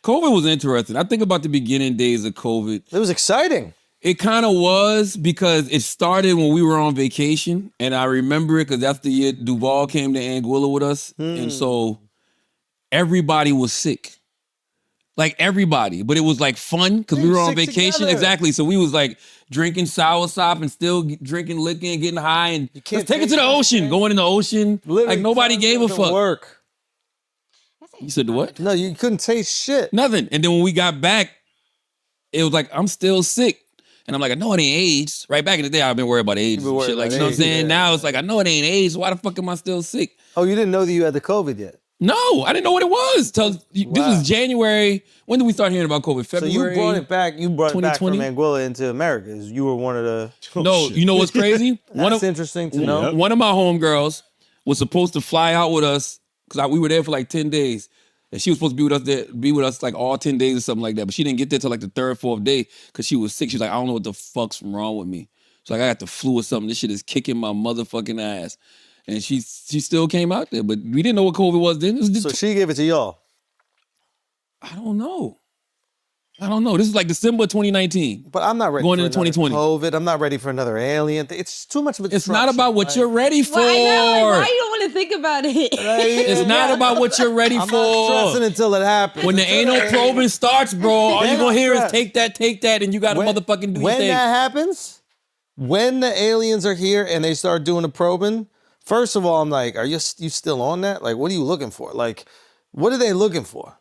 COVID was interesting. I think about the beginning days of COVID. It was exciting. It kind of was because it started when we were on vacation, and I remember it because that's the year Duval came to Anguilla with us, and so everybody was sick. Like everybody, but it was like fun because we were on stick vacation. together. Exactly. So we was like drinking soursop and still drinking liquor and getting high and can't let's take it to taste the ocean. anything. Going in the ocean. Literally, Like nobody tongue gave a doesn't fuck. Work. You said the what? No, you couldn't taste shit. Nothing. And then when we got back, it was like, I'm still sick. And I'm like, I know it ain't AIDS. Right back in the day, I've been worried about AIDS been and worried shit. Like, about you know what I'm AIDS, saying? yeah. Now it's like, I know it ain't AIDS. Why the fuck am I still sick? Oh, you didn't know that you had the COVID yet. No, I didn't know what it was. This Wow. was January. When did we start hearing about COVID? So February? you brought it back. You brought it back from 2020? Anguilla into America. You were one of the. No, shit. you know what's crazy? That's interesting to know. One of my homegirls was supposed to fly out with us because we were there for like 10 days. And she was supposed to be with us like all 10 days or something like that. But she didn't get there till like the third, fourth day because she was sick. She was like, I don't know what the fuck's wrong with me. So like, I got the flu or something. This shit is kicking my motherfucking ass. And she still came out there, but we didn't know what COVID was then. It was So she gave it to y'all. I don't know. This is like December 2019. But I'm not ready Going for into another 2020. COVID. I'm not ready for another alien. It's too much of a It's not about what you're ready for. Well, I know. Like, why you don't want to think about it? It's not about what you're ready I'm for. not stressing until it happens. When the anal probing starts, bro, all Then you're gonna I'm hear is stressed. take that, and you gotta motherfucking do your When thing. that happens, when the aliens are here and they start doing the probing, first of all, I'm like, are you still on that? Like, what are you looking for? Like, what are they looking for?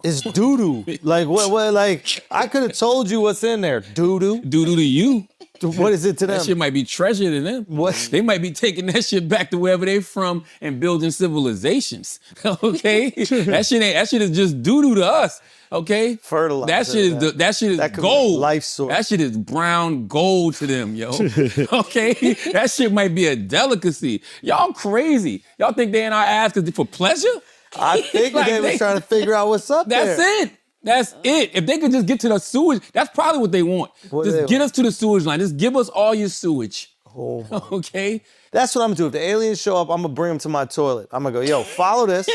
It's doo-doo. Like, what, like, I could have told you what's in there. Doo-doo. Doo-doo to you. What is it to That them? shit might be treasure to them. What? They might be taking that shit back to wherever they from and building civilizations. Okay? that shit is just doo-doo to us. Okay? Fertilizer, That shit is man. that shit is That could be a gold. life source. That shit is brown gold to them, yo. Okay? That shit might be a delicacy. Y'all crazy. Y'all think they in our ass cause for pleasure? I figured Like, they were trying to figure out what's up That's there. it. That's it. If they could just get to the sewage, that's probably what they want. What do Just they get want? us to the sewage line. Just give us all your sewage. Oh my. Okay? That's what I'm gonna do. If the aliens show up, I'm gonna bring them to my toilet. I'm gonna go, yo, follow this.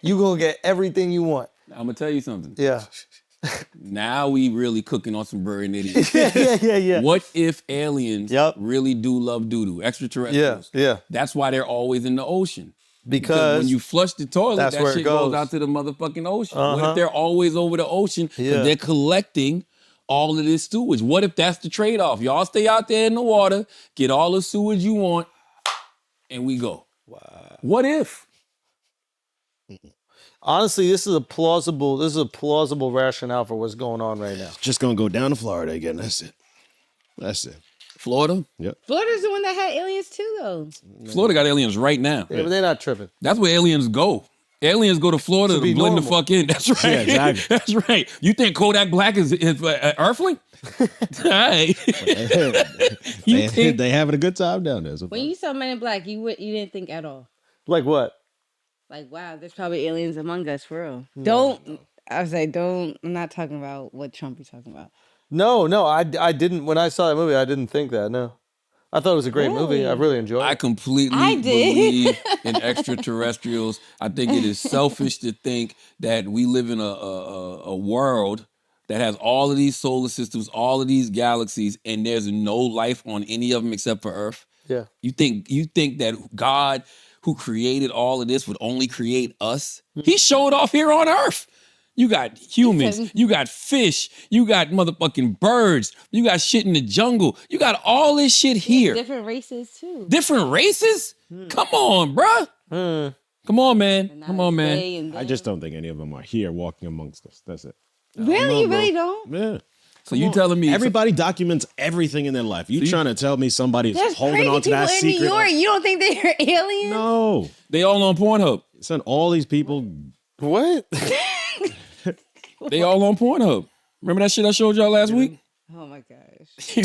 You gonna get everything you want. I'm gonna tell you something. Yeah. Now we really cooking on some bird and idiot. yeah. What if aliens Yup. really do love doo-doo? Yeah, Extraterrestrials. yeah. That's why they're always in the ocean. Because when you flush the toilet, that's that where it shit goes goes. out to the motherfucking ocean. What Uh-huh. if they're always over the ocean? 'Cause Yeah. they're collecting all of this sewage. What if that's the trade-off? Y'all stay out there in the water, get all the sewage you want, and we go. Wow. What if? honestly, this is a plausible rationale for what's going on right now. Just gonna go down to Florida again. That's it. Florida? Yep. Florida's the one that had aliens too, though. Florida got aliens right now. Yeah, but they're not tripping. That's where aliens go. Aliens go to Florida to be blend the normal. fuck in. That's right. Yeah, exactly. That's right. You think Kodak Black is Earthling? All right. You think They having a good time down there. So When you saw Men in Black, you didn't think at all. Like what? Like, wow, there's probably aliens among us for real. Don't. I was like, don't. I'm not talking about what Trump is talking about. No, I didn't. When I saw that movie, I didn't think that. No, I thought it was a great movie. I really enjoyed I it. completely I did. believe in extraterrestrials. I think it is selfish to think that we live in a world that has all of these solar systems, all of these galaxies, and there's no life on any of them except for Earth. Yeah. You think that God, who created all of this, would only create us? He showed off here on Earth. You got humans, you got fish, you got motherfucking birds, you got shit in the jungle, you got all this shit here. Different races too. Different races? Come on, bruh. Come on, man. Come on, man. I just don't think any of them are here walking amongst us. That's it. Really, you really don't. Yeah. So you telling me Everybody documents everything in their life. You trying to tell me somebody's There's holding crazy on to people that in secret? New York. You don't think they're aliens? No. they all on Pornhub? Son, all these people. What? They all on Pornhub. Remember that shit I showed y'all last week? Oh my gosh.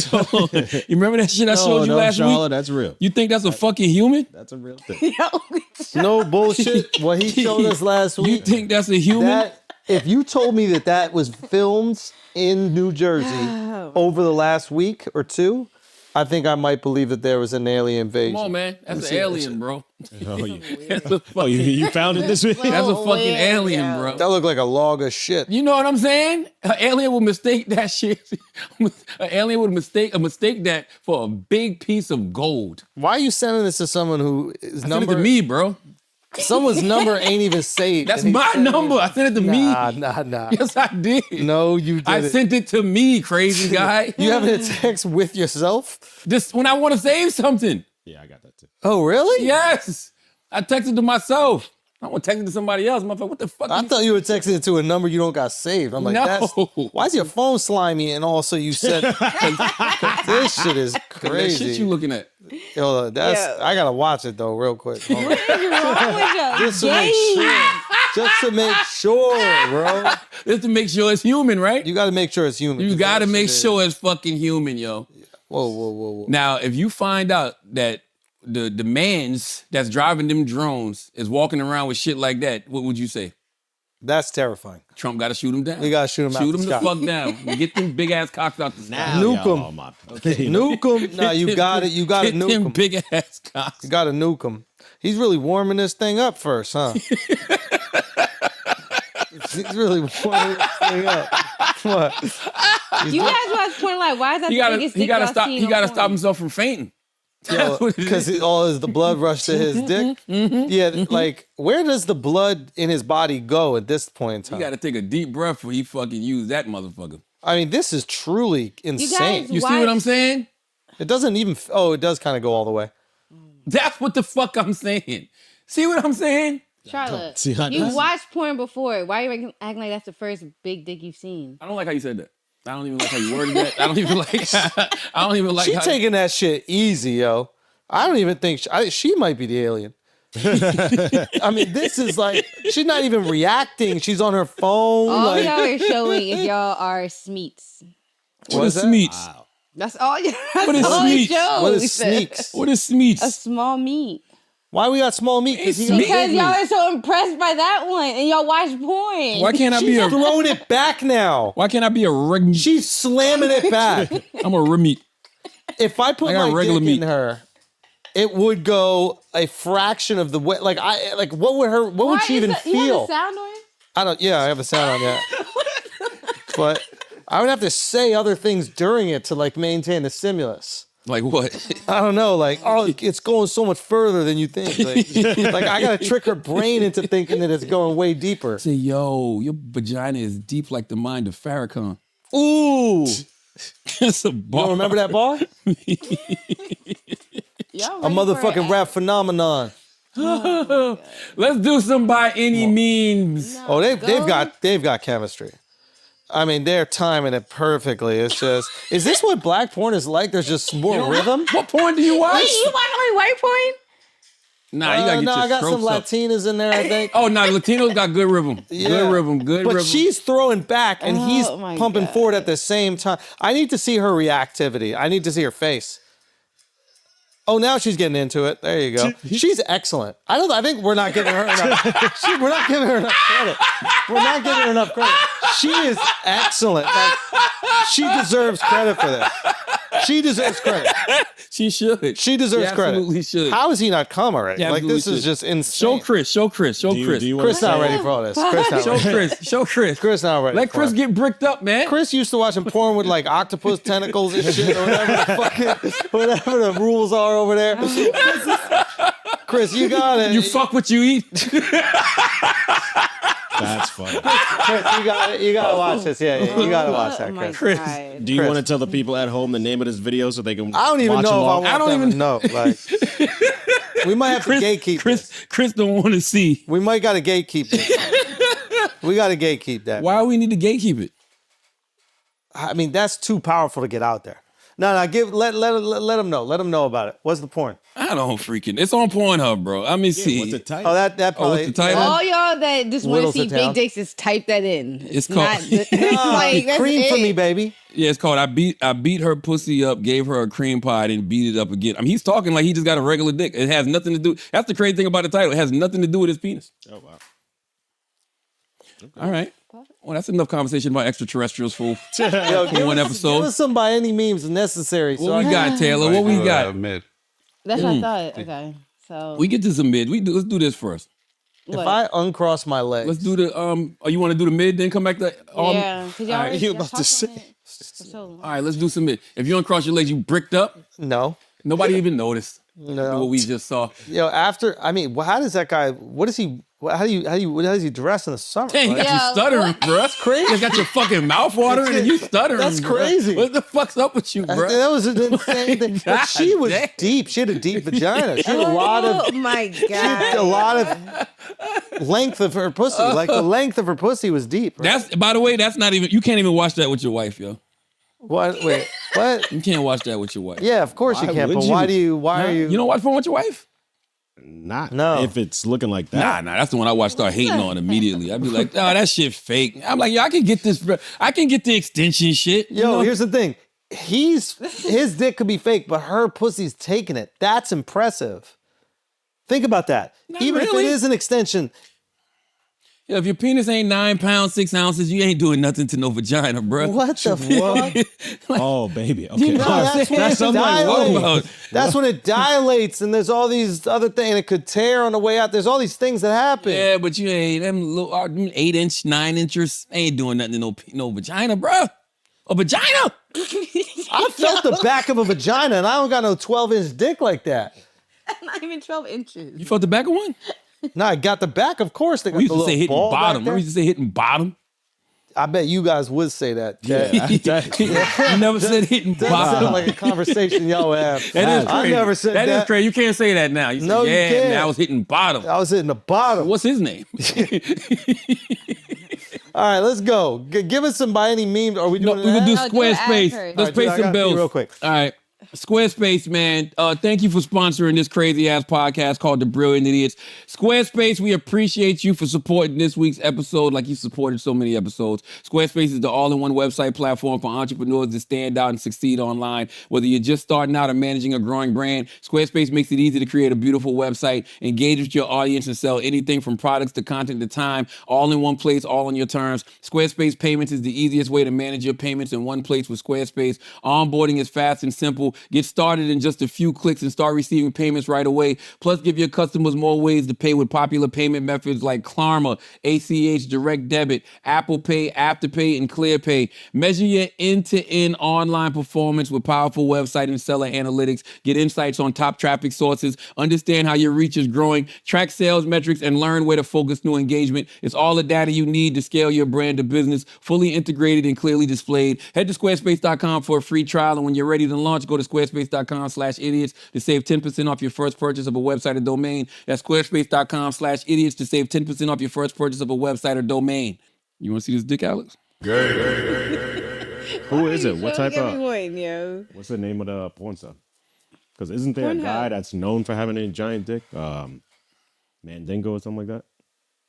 You remember that shit I showed you last Charlotte, week? that's real. You think that's a fucking human? That's a real thing. No bullshit. What he showed us last You week. think that's a human? That if you told me that was filmed in New Jersey over the last week or two, I think I might believe that there was an alien invasion. Come on, man. That's an alien, bro. Oh, yeah. That's a Oh, fucking, you found it this week? that's a fucking weird, alien, yo. bro. That looked like a log of shit. You know what I'm saying? An alien would mistake that shit. An alien would mistake that for a big piece of gold. Why are you sending this to someone who is Send it to me, bro. Someone's number ain't even saved. That's and he my sent me- number. I sent it to me. Nah. Yes, I did. No, you didn't. I sent it to me, crazy guy. You having a text with yourself? Just when I want to save something. Yeah, I got that too. Oh, really? Yes. I texted to myself. I want to text it to somebody else. Motherfucker, what the fuck? I thought you were texting it to a number you don't got saved. I'm like, No. why is your phone slimy? And also you said, this shit is That crazy. shit you looking at? Yo, I gotta watch it though, real quick. Hold on. What is wrong with you? Just to make sure. Just to make sure, bro. Just to make sure it's human, right? You gotta make sure it's human. You got to That make shit is- sure it's fucking human, yo. Whoa. Now, if you find out that the mans that's driving them drones is walking around with shit like that, what would you say? That's terrifying. Trump got to shoot him down. We gotta shoot him out Shoot the him the sky. fuck down. Get them big ass cocks out the sky. Now Nuke y'all 'em. on my- Nuke him. Nah, you got it. You got to Get nuke them him. big ass cocks. You got to nuke him. He's really warming this thing up first, huh? He's really warming this thing up. What? You guys watch porn like, why is that He the gotta, biggest he dick gotta y'all stop. seen He on gotta porn? stop himself from fainting. That's what it is. Because all is the blood rush to his dick. Yeah, like where does the blood in his body go at this point in You time? gotta take a deep breath before he fucking use that motherfucker. I mean, this is truly insane. guys- You see Why- what I'm saying? It doesn't even. Oh, it does kind of go all the way. That's what the fuck I'm saying. See what I'm saying? Charlotte, See how you that's- watched porn before. Why are you acting like that's the first big dick you've seen? I don't like how you said that. I don't even like how you worded that. I don't even like. I don't even like. She how, taking that shit easy, yo. I don't even think she might be the alien. I mean, this is like she's not even reacting. She's on her phone. All like, y'all are showing is y'all are smeets. What is that? Smeets? That's all. That's What is all it smeets? shows. What is sneaks? What is Smeets? A small meat. Why we got small meat? It's he got meat. big Because meat. y'all are so impressed by that one, and y'all watch porn. Why can't I be She's a? throwing it back now. Why can't I be a reg? She's slamming it back. I'm a remit. If I put I got my regular dick meat. in her, it would go a fraction of the way. Like what would her? What would she even You have feel? the sound on? I don't. Yeah, I have a sound on that. But I would have to say other things during it to like maintain the stimulus. Like what? I don't know. Like, oh, it's going so much further than you think. Like I gotta trick her brain into thinking that it's going way deeper. Say, yo, your vagina is deep like the mind of Farrakhan. Ooh, It's a you bar. don't remember that bar? Y'all A ready for motherfucking rap phenomenon. Let's do some by any means. Oh, they've got chemistry. I mean, they're timing it perfectly. It's just, is this what black porn is like? There's just more rhythm. What porn do you watch? Wait, you watch only white porn? Nah, you gotta get no, your I got some strokes up. Latinas in there, I think. Oh, no, Latinos got good rhythm. Yeah. Good rhythm, good But rhythm. she's throwing back and he's Oh my pumping God. forward at the same time. I need to see her reactivity. I need to see her face. Oh, now she's getting into it. There you go. She's excellent. I think we're not giving her enough. We're not giving her enough credit. We're not giving her enough credit. She is excellent. Like, she deserves credit for this. She deserves credit. She should. She deserves She credit. absolutely should. How has he not come already? She Like, this absolutely is should. just insane. Show Chris. Show Chris. Show Chris. Do you wanna Chris not say- ready for all this. Chris not Show ready. Chris. Show Chris. Chris not ready. Let for Chris it. get bricked up, man. Chris used to watching porn with like octopus tentacles and shit, or whatever the rules are over there. Chris, you got it. You fuck what you eat. That's funny. Chris, you got it. You gotta watch this. Yeah, you gotta watch that, Oh my Chris. God. Do you Chris. want to tell the people at home the name of this video so they can I don't even watch know if I along? want I don't them even to know. Like, we might have to gatekeep this. Chris don't want to see. We might gotta gatekeep it. We gotta gatekeep that. Why we need to gatekeep it? I mean, that's too powerful to get out there. No, let them know. Let them know about it. What's the porn? I don't freaking. It's on Pornhub, bro. Let me see. What's the title? Oh, that probably. what's the title? All y'all that just want to Whittles see it down. big dicks, just type that in. It's not called- like, that's Cream for it. me, baby. Yeah, it's called I beat her pussy up, gave her a cream pie, and beat it up again. I mean, he's talking like he just got a regular dick. It has nothing to do. That's the crazy thing about the title. It has nothing to do with his penis. Oh, wow. All right. Well, that's enough conversation about extraterrestrials for Yo, give one us- episode. Give us some by any means necessary. So What we got, Taylor? What we got? Mid. That's what I thought. Okay, so We get to some mid. Let's do this first. if what? I uncross my legs, Let's do the Oh, you want to do the mid, then come back to yeah, because y'all all right. already- You y'all about to talked say- on it for so long. All right, let's do some mid. If you uncross your legs, you bricked up. no. Nobody even noticed. No. What we just saw. After I mean, how does that guy? What is he? How does he dress in the summer? Dang, you got you stuttering, bro. That's crazy. You got your fucking mouth watering and you stuttering. That's bro. crazy. What the fuck's up with you, bro? That was an insane thing. But she was damn. deep. She had a deep vagina. She had a lot of. Oh my She god. had a lot of length of her pussy. Like the length of her pussy was deep. Right? That's, by the way, that's not even. You can't even watch that with your wife, yo. What? Wait. What? You can't watch that with your wife. Yeah, of course you Why can. would But you? why do you? Why are you? You don't watch porn with your wife? Not No. if it's looking like that. Nah, that's the one I watch. Start hating on immediately. I'd be like, oh, that shit fake. I'm like, yo, I can get this. Bro. I can get the extension shit. you Yo, know? here's the thing. His dick could be fake, but her pussy's taking it. That's impressive. Think about that. Even if really. it is an extension. Yo, if your penis ain't 9 pounds 6 ounces, you ain't doing nothing to no vagina, bro. What the fuck? Oh, baby. Okay. No, that's when it I'm like, dilates. whoa. That's when it dilates, and there's all these other things. It could tear on the way out. There's all these things that happen. Yeah, but you ain't them little 8-inch, 9-inchers ain't doing nothing to no vagina, bro. A vagina. I felt the back of a vagina, and I don't got no 12-inch dick like that. Not even 12 inches. You felt the back of one? No, I got the back, of course. They got We used the to say little hitting ball back bottom. there. We used to say hitting bottom. I bet you guys would say that. You never said hitting That bottom. sounds like a conversation y'all would have. That is I crazy. never said that. That is crazy. You can't say that now. You say, No, you yeah, can't. man, I was hitting bottom. I was hitting the bottom. What's his name? All right, let's go. Give us some by any meme. Are we No, doing we can do No, do an ad Squarespace. first. Let's All right, pay dude, I some gotta pee bills real quick. All right. Squarespace, man. Thank you for sponsoring this crazy ass podcast called The Brilliant Idiots. Squarespace, we appreciate you for supporting this week's episode like you supported so many episodes. Squarespace is the all-in-one website platform for entrepreneurs to stand out and succeed online. Whether you're just starting out or managing a growing brand, Squarespace makes it easy to create a beautiful website, engage with your audience, and sell anything from products to content to time, all in one place, all on your terms. Squarespace Payments is the easiest way to manage your payments in one place with Squarespace. Onboarding is fast and simple. Get started in just a few clicks and start receiving payments right away. Plus, give your customers more ways to pay with popular payment methods like Klarna, ACH, Direct Debit, Apple Pay, Afterpay, and ClearPay. Measure your end-to-end online performance with powerful website and seller analytics. Get insights on top traffic sources. Understand how your reach is growing. Track sales metrics and learn where to focus new engagement. It's all the data you need to scale your brand to business, fully integrated and clearly displayed. Head to squarespace.com for a free trial, and when you're ready to launch, go to squarespace.com/idiots to save 10% off your first purchase of a website or domain. That's squarespace.com/idiots to save 10% off your first purchase of a website or domain. You want to see this dick, Alex? Who is it? What type of? Everyone, yo. What's the name of the porn stuff? Because isn't there a guy that's known for having a giant dick? Mandingo or something like that?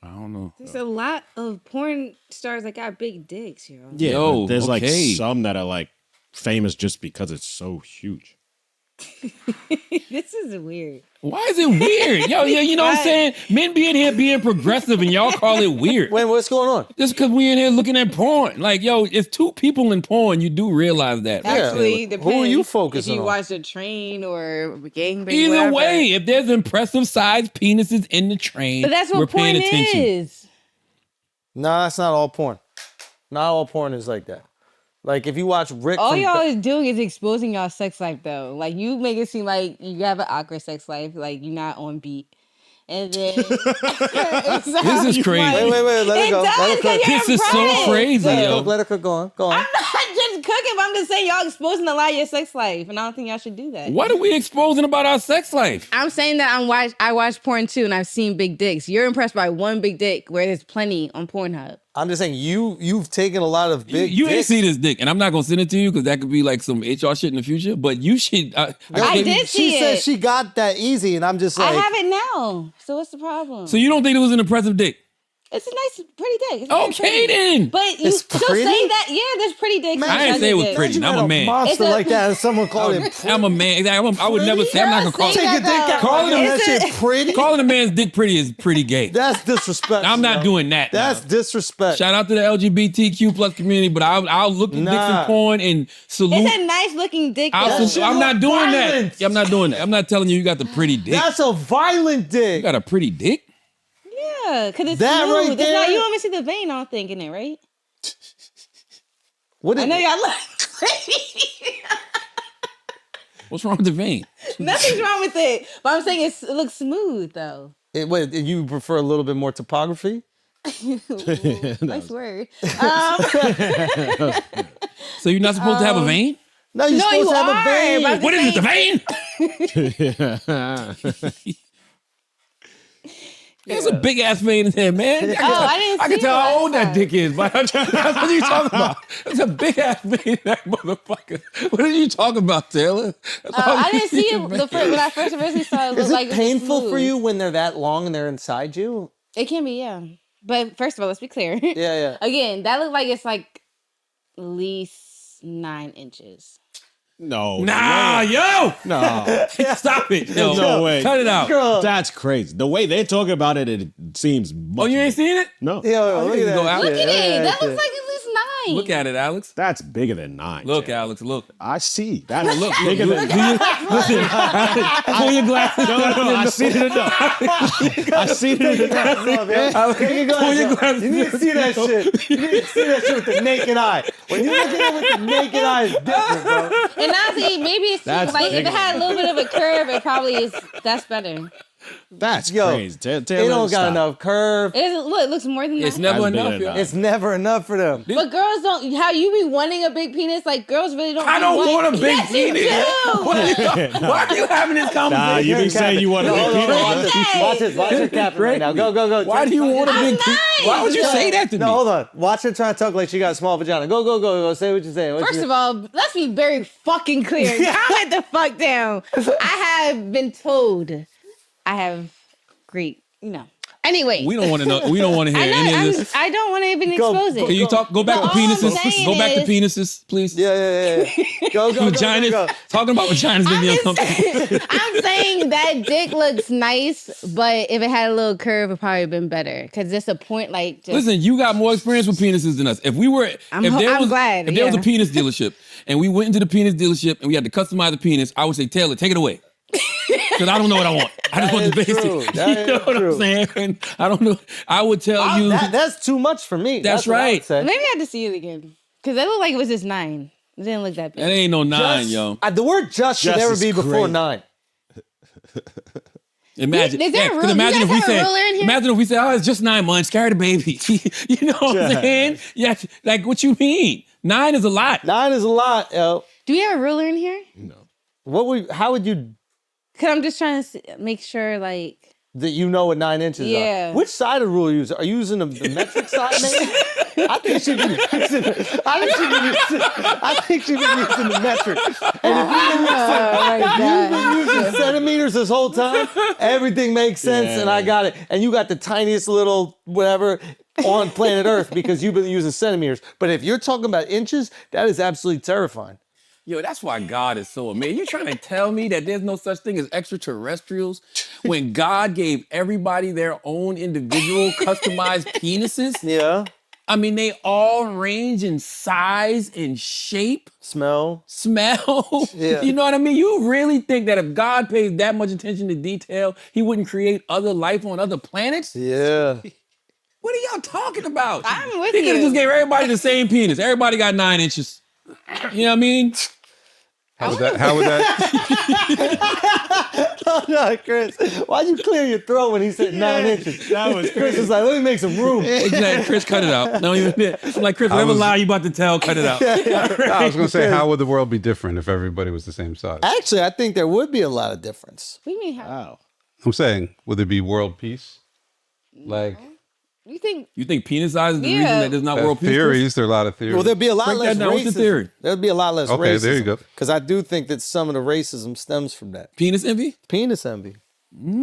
I don't know. There's a lot of porn stars that got big dicks, yo. Yeah, Yo, but there's like okay. some that are like famous just because it's so huge. This is weird. Why is it weird? Yo, you know what I'm saying? Men be in here being progressive and y'all call it weird. Wait, what's going on? Just because we in here looking at porn. Like, yo, it's two people in porn. You do realize that. right? Actually, Who depends. are you focusing If you on? watch a train or gangbang, Either whatever. way, if there's impressive sized penises in the train, But that's we're what paying porn attention. is. No, that's not all porn. Not all porn is like that. Like if you watch Rick, All from y'all is doing is exposing y'all sex life, though. Like you make it seem like you have an awkward sex life, like you're not on beat. And then This is crazy. Wait, let it go. Let it cook. This is so crazy, yo. Let it cook. Go on. I'm not just cooking, but I'm just saying y'all exposing a lot of your sex life, and I don't think y'all should do that. What are we exposing about our sex life? I'm saying that I watch porn too, and I've seen big dicks. You're impressed by one big dick, where there's plenty on Pornhub. I'm just saying you've taken a lot of big. You ain't dicks. see this dick, and I'm not gonna send it to you because that could be like some HR shit in the future. But you should. I did see She it. said she got that easy, and I'm just like, I have it now. So what's the problem? So you don't think it was an impressive dick? It's a nice, pretty dick. It's very Okay pretty. then. But you It's still pretty? say that? Yeah, there's pretty dicks. Man, and I didn't say it was ugly pretty. dicks. I'm a man. monster It's a- like that, and someone called him pretty. I'm a man. I would never say. I'm not gonna call Say Take your that, dick out. though. Calling him that It's shit pretty. calling a man's dick pretty is pretty gay. That's disrespectful. I'm not doing that. That's now. disrespect. Shout out to the LGBTQ plus community, but I'll look at dicks Nah. in porn and salute. It's a nice looking dick. though. shit I'm not look doing violent. that. Yeah, I'm not doing that. I'm not telling you got the pretty dick. That's a violent You dick. got a pretty dick? Yeah, because it's That smooth. right It's not, there- you don't even see the vein, I don't think, in it, right? What I is, know y'all look. What's wrong with the vein? Nothing's wrong with it. But I'm saying it looks smooth though. Wait, you prefer a little bit more topography? Nice word. So you're not supposed to have a vein? No, you're supposed to have a vein. What is it, the vein? There's a big ass vein in there, man. I can tell how old that dick is. But that's what you talking about. It's a big ass vein in that motherfucker. What are you talking about, Taylor? I didn't see it when I first originally saw it. Is It it painful for you when they're that long and they're inside you? It can be, yeah. But first of all, let's be clear. Yeah. Again, that looked like it's like at least 9 inches. No. Nah, yo! No. Stop it. Yo. No way. Cut it out. Girl. That's crazy. The way they're talking about it, it seems much. Oh, you ain't seen it? No. Yo, look at that. Go out. Look at it. That shit. looks like at least 9. Look at it, Alex. That's bigger than 9. Look, Jay. Alex, look. I see. That's Look, bigger look, than. listen, pull your glasses. No, I see it enough. I see it enough. Pull your glasses. You need to see that shit. You need to see that shit with the naked eye. When you look at it with the naked eye, it's different, bro. And honestly, maybe it's That's like if bigger. it had a little bit of a curve, it probably is. That's better. That's Yo, crazy. They don't got enough curve. It looks more than that. It's never That's bigger enough, than yo. that. It's never enough for them. But girls don't. How you be wanting a big penis? Like girls really don't. I don't want a big yes, penis. You do. Why are you having this conversation? Nah, you be saying you want to Hold be on, watch penis. this. Watch this. Watch her cap right now. Go. Why do you want a big penis? Why would you say that to me? No, hold on. Watch her trying to talk like she got a small vagina. Go. Say what you're saying. First of all, let's be very fucking clear. Calm it the fuck down. I have been told I have great, Anyway. We don't want to know. We don't want to hear any of this. I don't want to even expose it. Can you talk? Go back to All I'm penises. saying Go back to is- penises, please. Yeah. Go. Vaginas. Talking about vaginas make me uncomfortable. I'm saying that dick looks nice, but if it had a little curve, it probably been better. Because it's a point like. Just, Listen, you got more experience with penises than us. If we were, I'm if there glad, was a yeah. penis dealership and we went into the penis dealership and we had to customize the penis, I would say, Taylor, take it away. Because I don't know what I want. I just want the That is basic. true. You That know is what true. I'm saying? And I don't know. I would tell you. That's too much for me. That's what I would right. say. maybe I had to see it again. Because it looked like it was just 9. It didn't look that big. That ain't no 9, Just- yo. The word just should Just never is be before crazy. 9. Imagine. Is there a rule? Imagine You if guys we have a said. ruler in here? Imagine if we said, "Oh, it's just 9 months. Carry the baby." You know what I'm Yeah. saying? Yeah. Like, what you mean? 9 is a lot. 9 is a lot, yo. Do we have a ruler in here? How would you Because I'm just trying to make sure, like. that you know what 9 inches Yeah. are? Which side of the rule are you using? Are you using the metric side, maybe? I think she'd be using the metric. And if you've been using centimeters this whole time, everything makes sense, and I got it. And you got the tiniest little whatever on planet Earth because you've been using centimeters. But if you're talking about inches, that is absolutely terrifying. Yo, that's why God is so amazing. You're trying to tell me that there's no such thing as extraterrestrials when God gave everybody their own individual customized penises? Yeah. I mean, they all range in size and shape, Smell. smell. Yeah. You know what I mean? You really think that if God pays that much attention to detail, he wouldn't create other life on other planets? Yeah. What are y'all talking about? I'm with He could have you. just gave everybody the same penis. Everybody got 9 inches. You know what I mean? How would that? No, Chris, why'd you clear your throat when he said 9 inches? That was Chris was like, let me make some room. Exactly. Chris, cut it out. No, even I'm like, Chris, whatever was- lie you about to tell, cut it out. I was going to say, how would the world be different if everybody was the same size? Actually, I think there would be a lot of difference. What do you mean? How? Wow. I'm saying, would there be world peace? Like, You think? You think penis size is the reason Yeah. that there's not world peace? Chris? theories, there are a lot of theories. Well, there'd be a lot Break less that down. What's the racism. theory? There'd be a lot less Okay, racism. there you go. Because I do think that some of the racism stems from that. Penis envy? Penis envy.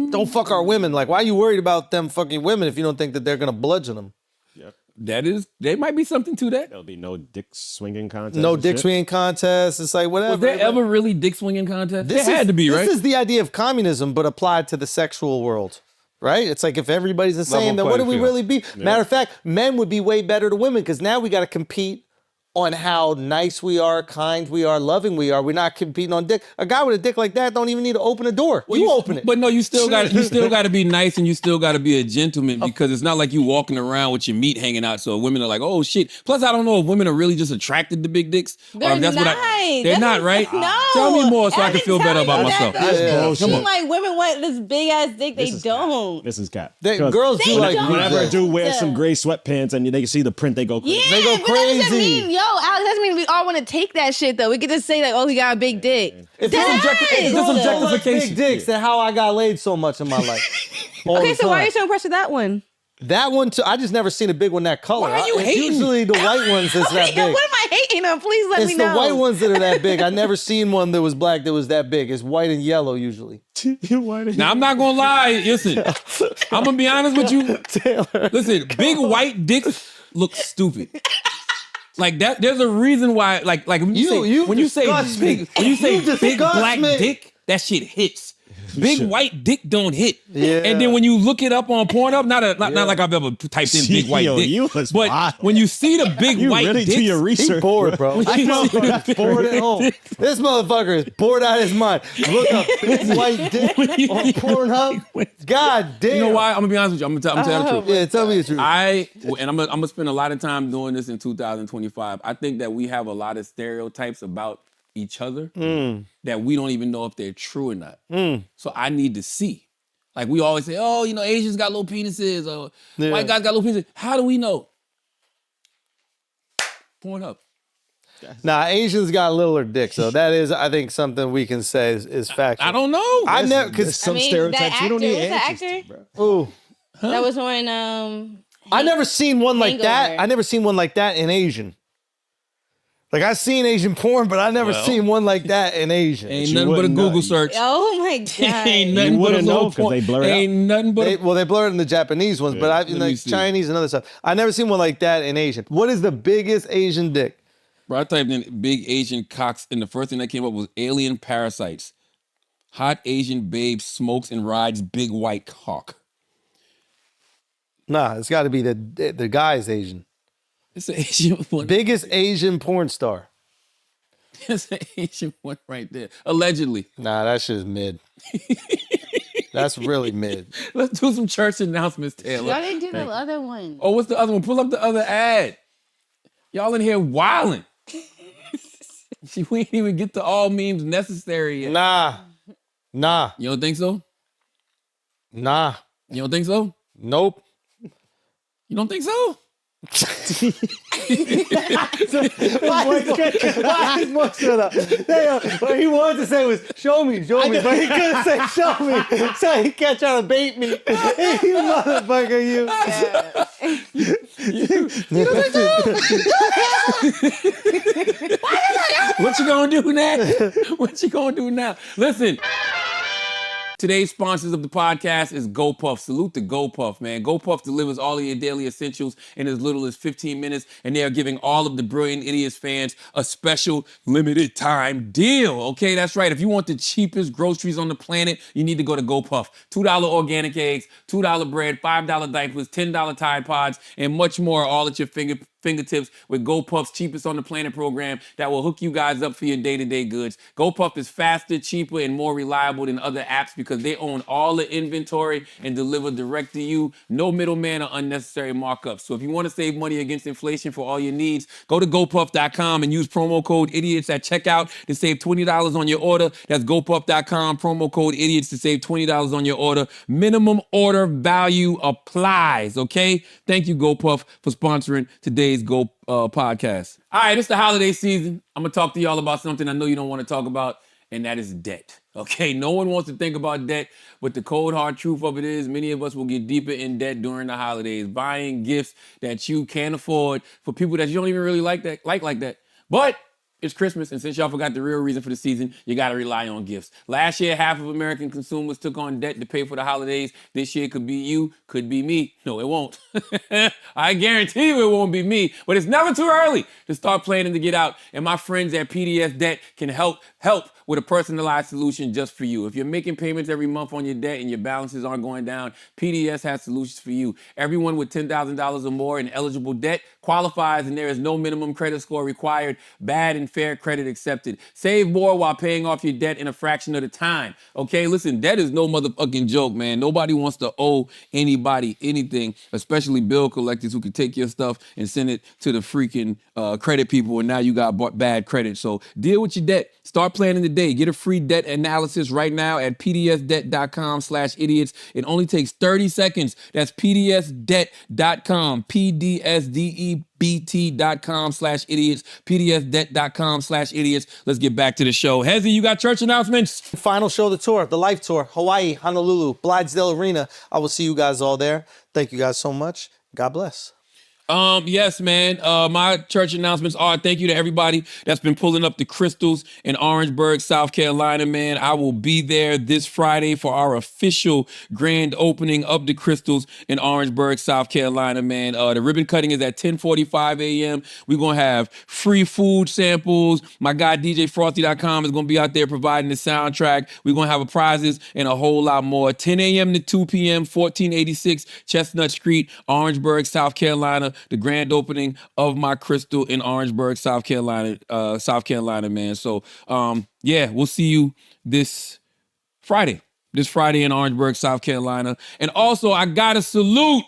Don't fuck our women. Like, why are you worried about them fucking women if you don't think that they're going to bludgeon them? There might be something to that. There'll be no dick swinging contest. No and dick shit. swinging contests. It's like, whatever. Was there ever really dick swinging contest? There This had is- to be, right? This is the idea of communism, but applied to the sexual world. Right? It's like if everybody's the same, Level then what do we playing really be? Matter of fact, men would be way better to women because now we got to compete on how nice we are, kind we are, loving we are. We're not competing on dick. A guy with a dick like that don't even need to open a door. Well, you open it. But no, you still got to be nice, and you still got to be a gentleman, because it's not like you walking around with your meat hanging out. So women are like, oh shit. Plus, I don't know if women are really just attracted to big dicks. They're that's not. They're not, right? No. Tell me more so I can feel better about myself. It seems like women want this big ass dick. They don't. This is cap. Girls do like whenever a dude wears some gray sweatpants and they can see the print, they go crazy. Yeah, They go but that doesn't crazy. mean, Alex, that doesn't mean we all want to take that shit though. We could just say like, oh, he got a big dick. If That it's is. objectification. big dicks, then how I got laid so much in my life. All Okay, the so why are time. you so impressed with that one? That one too? I just never seen a big one that color. Why are you It's hating? usually the white ones that's that What big. am I hating on? Please let It's me the know. white ones that are that big. I never seen one that was black that was that big. It's white and yellow usually. Now, I'm not going to lie. Listen, I'm going to be honest with you. Taylor. Listen, big white dicks look stupid. Like that, there's a reason why. Like when you say disgust me. big disgust black me. dick, that shit hits. Big white dick don't hit. Yeah. And then when you look it up on Pornhub, not like I've ever typed in big white Yo, dick, you was but wild. when you see the big You white really dicks, do your He's research. bored, bro. I know, bro. He's bored at home. This motherfucker is bored out of his mind. Look up big white dick on Pornhub. God damn. you know why? I'm gonna be honest with you. I'm gonna tell the truth. Yeah, tell me the truth. I'm gonna spend a lot of time doing this in 2025. I think that we have a lot of stereotypes about each other that we don't even know if they're true or not. So I need to see. Like we always say, oh, Asians got little penises, or white guys got little penises. How do we know? Pornhub. Nah, Asians got littler dicks, so that is, I think, something we can say is factual. I don't know. I never, There's because some that stereotypes actor, we don't need what's that answers actor? to, bro. ooh, That was on I never seen one like that. Hangover. I never seen one like that in Asian. Like I seen Asian porn, but I never seen one like that in Asian. Ain't you nothing but a wouldn't know. Google search. Oh my god. Ain't nothing but a wouldn't know little 'cause they blur it Ain't nothing but They blur it in the Japanese ones, but I in me like see. Chinese and other stuff. I never seen one like that in Asian. What is the biggest Asian dick? Bro, I typed in big Asian cocks, and the first thing that came up was alien parasites. Hot Asian babe smokes and rides big white cock. Nah, it's got to be the guy's Asian. It's an Asian one. Biggest Asian porn star. It's an Asian one right there. Allegedly. Nah, that shit is mid. That's really mid. Let's do some church announcements, Taylor. Y'all didn't do the other one. Oh, what's the other one? Pull up the other ad. Y'all in here wilding. We ain't even get to all memes necessary yet. Nah. You don't think so? Nah. You don't think so? Nope. You don't think so? Why is more shut up? What he wanted to say was, show me, but he couldn't say, show me. So he kept trying to bait me. You motherfucker, you. What you gonna do now? What you gonna do now? Listen. Today's sponsors of the podcast is GoPuff. Salute to GoPuff, man. GoPuff delivers all of your daily essentials in as little as 15 minutes, and they are giving all of the Brilliant Idiots fans a special limited time deal. Okay, that's right. If you want the cheapest groceries on the planet, you need to go to GoPuff. $2 organic eggs, $2 bread, $5 diapers, $10 Tide Pods, and much more, all at your fingertips with GoPuff's cheapest on the planet program that will hook you guys up for your day-to-day goods. GoPuff is faster, cheaper, and more reliable than other apps because they own all the inventory and deliver direct to you. No middleman or unnecessary markups. So if you want to save money against inflation for all your needs, go to GoPuff.com and use promo code IDIOTS at checkout to save $20 on your order. That's GoPuff.com, promo code IDIOTS to save $20 on your order. Minimum order value applies, okay? Thank you, GoPuff, for sponsoring today's podcast. All right, it's the holiday season. I'm going to talk to y'all about something I know you don't want to talk about, and that is debt. Okay, no one wants to think about debt, but the cold hard truth of it is many of us will get deeper in debt during the holidays, buying gifts that you can't afford for people that you don't even really like that. But it's Christmas, and since y'all forgot the real reason for the season, you gotta rely on gifts. Last year, half of American consumers took on debt to pay for the holidays. This year could be you, could be me. No, it won't. I guarantee you it won't be me, but it's never too early to start planning to get out. And my friends at PDS Debt can help help with a personalized solution just for you. If you're making payments every month on your debt and your balances aren't going down, PDS has solutions for you. Everyone with $10,000 or more in eligible debt qualifies, and there is no minimum credit score required. Bad and fair credit accepted. Save more while paying off your debt in a fraction of the time. Okay, listen, debt is no motherfucking joke, man. Nobody wants to owe anybody anything, especially bill collectors who can take your stuff and send it to the freaking credit people, and now you got bad credit. So deal with your debt. Start planning today. Get a free debt analysis right now at pdsdebt.com/idiots. It only takes 30 seconds. That's pdsdebt.com, pdsdebt.com/idiots, pdsdebt.com/idiots. Let's get back to the show. Hezzy, you got church announcements? Final show of the tour, the Life Tour, Hawaii, Honolulu, Blythesdale Arena. I will see you guys all there. Thank you guys so much. God bless. Yes, man. My church announcements are thank you to everybody that's been pulling up the crystals in Orangeburg, South Carolina, man. I will be there this Friday for our official grand opening of the crystals in Orangeburg, South Carolina, man. The ribbon cutting is at 10:45 a.m. We're going to have free food samples. My guy, DJFrosty.com, is going to be out there providing the soundtrack. We're going to have prizes and a whole lot more. 10 a.m. to 2 p.m., 1486 Chestnut Street, Orangeburg, South Carolina. The grand opening of my crystal in Orangeburg, South Carolina, man. So, yeah, we'll see you this Friday in Orangeburg, South Carolina. And also, I gotta salute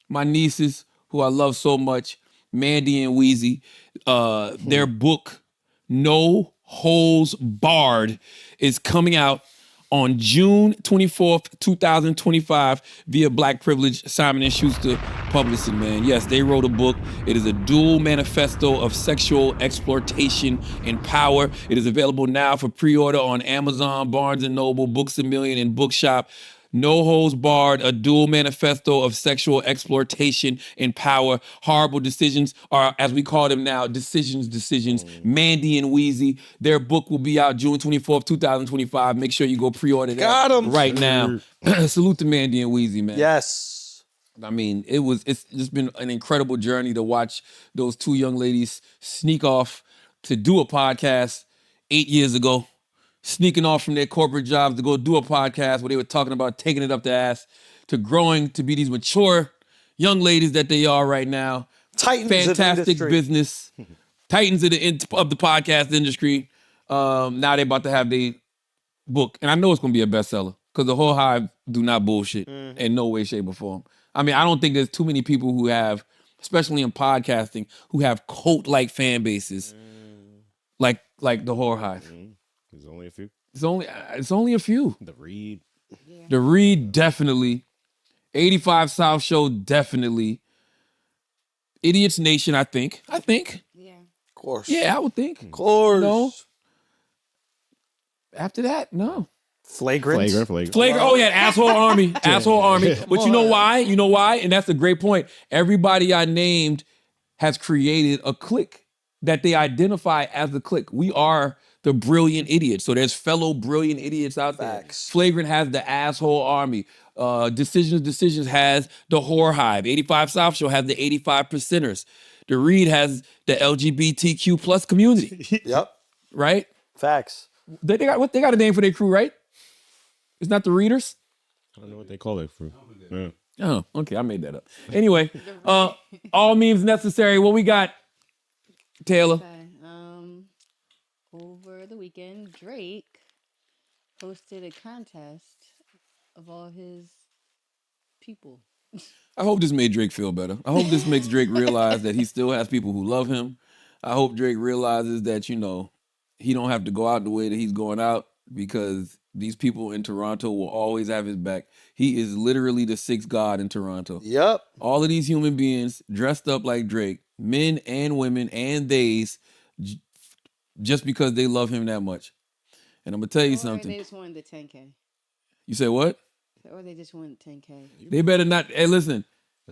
my nieces who I love so much, Mandy and Wheezy. Their book, No Holes Barred, is coming out on June 24th, 2025 via Black Privilege, Simon & Schuster Publishing, man. Yes, they wrote a book. It is a dual manifesto of sexual exploitation and power. It is available now for pre-order on Amazon, Barnes & Noble, Books A Million, and Bookshop. No Holds Barred, a dual manifesto of sexual exploitation and power. Horrible decisions are, as we call them now, decisions. Mandy and Wheezy, their book will be out June 24th, 2025. Make sure you go pre-order that right now. Salute to Mandy and Wheezy, man. Yes. I mean, it's just been an incredible journey to watch those two young ladies sneak off to do a podcast 8 years ago. Sneaking off from their corporate jobs to go do a podcast where they were talking about taking it up the ass, to growing to be these mature young ladies that they are right now. Titans Fantastic of business. Titans of the podcast industry. Now they're about to have their book. And I know it's going to be a bestseller because the whole Hive do not bullshit in no way, shape, or form. I mean, I don't think there's too many people who have, especially in podcasting, who have cult-like fan bases like the Whore Hive. There's only a few. It's only a few. The Reed. Yeah. The Reed, definitely. 85 South Show, definitely. Idiots Nation, I think. Yeah. Of course. Yeah, I would think. Of course. No. After that, no. Flagrant. Oh yeah, asshole army. Asshole army. But you know why? And that's a great point. Everybody I named has created a clique that they identify as a clique. We are the brilliant idiots. So there's fellow brilliant idiots out there. Facts. Flagrant has the asshole army. Decisions has the Whore Hive. 85 South Show has the 85 percenters. The Reed has the LGBTQ plus community. Yep. Right? Facts. They got a name for their crew, right? It's not the Readers? I don't know what they call it for. Yeah. Oh, okay. I made that up. Anyway, all memes necessary. What we got, Taylor? Okay. Over the weekend, Drake hosted a contest of all his people. I hope this made Drake feel better. I hope this makes Drake realize that he still has people who love him. I hope Drake realizes that, he don't have to go out the way that he's going out because these people in Toronto will always have his back. He is literally the sixth god in Toronto. Yep. All of these human beings dressed up like Drake, men and women and theys, just because they love him that much. And I'm going to tell you something. Or they just wanted the 10K. You say what? Or they just wanted 10K. They better not. Hey, listen.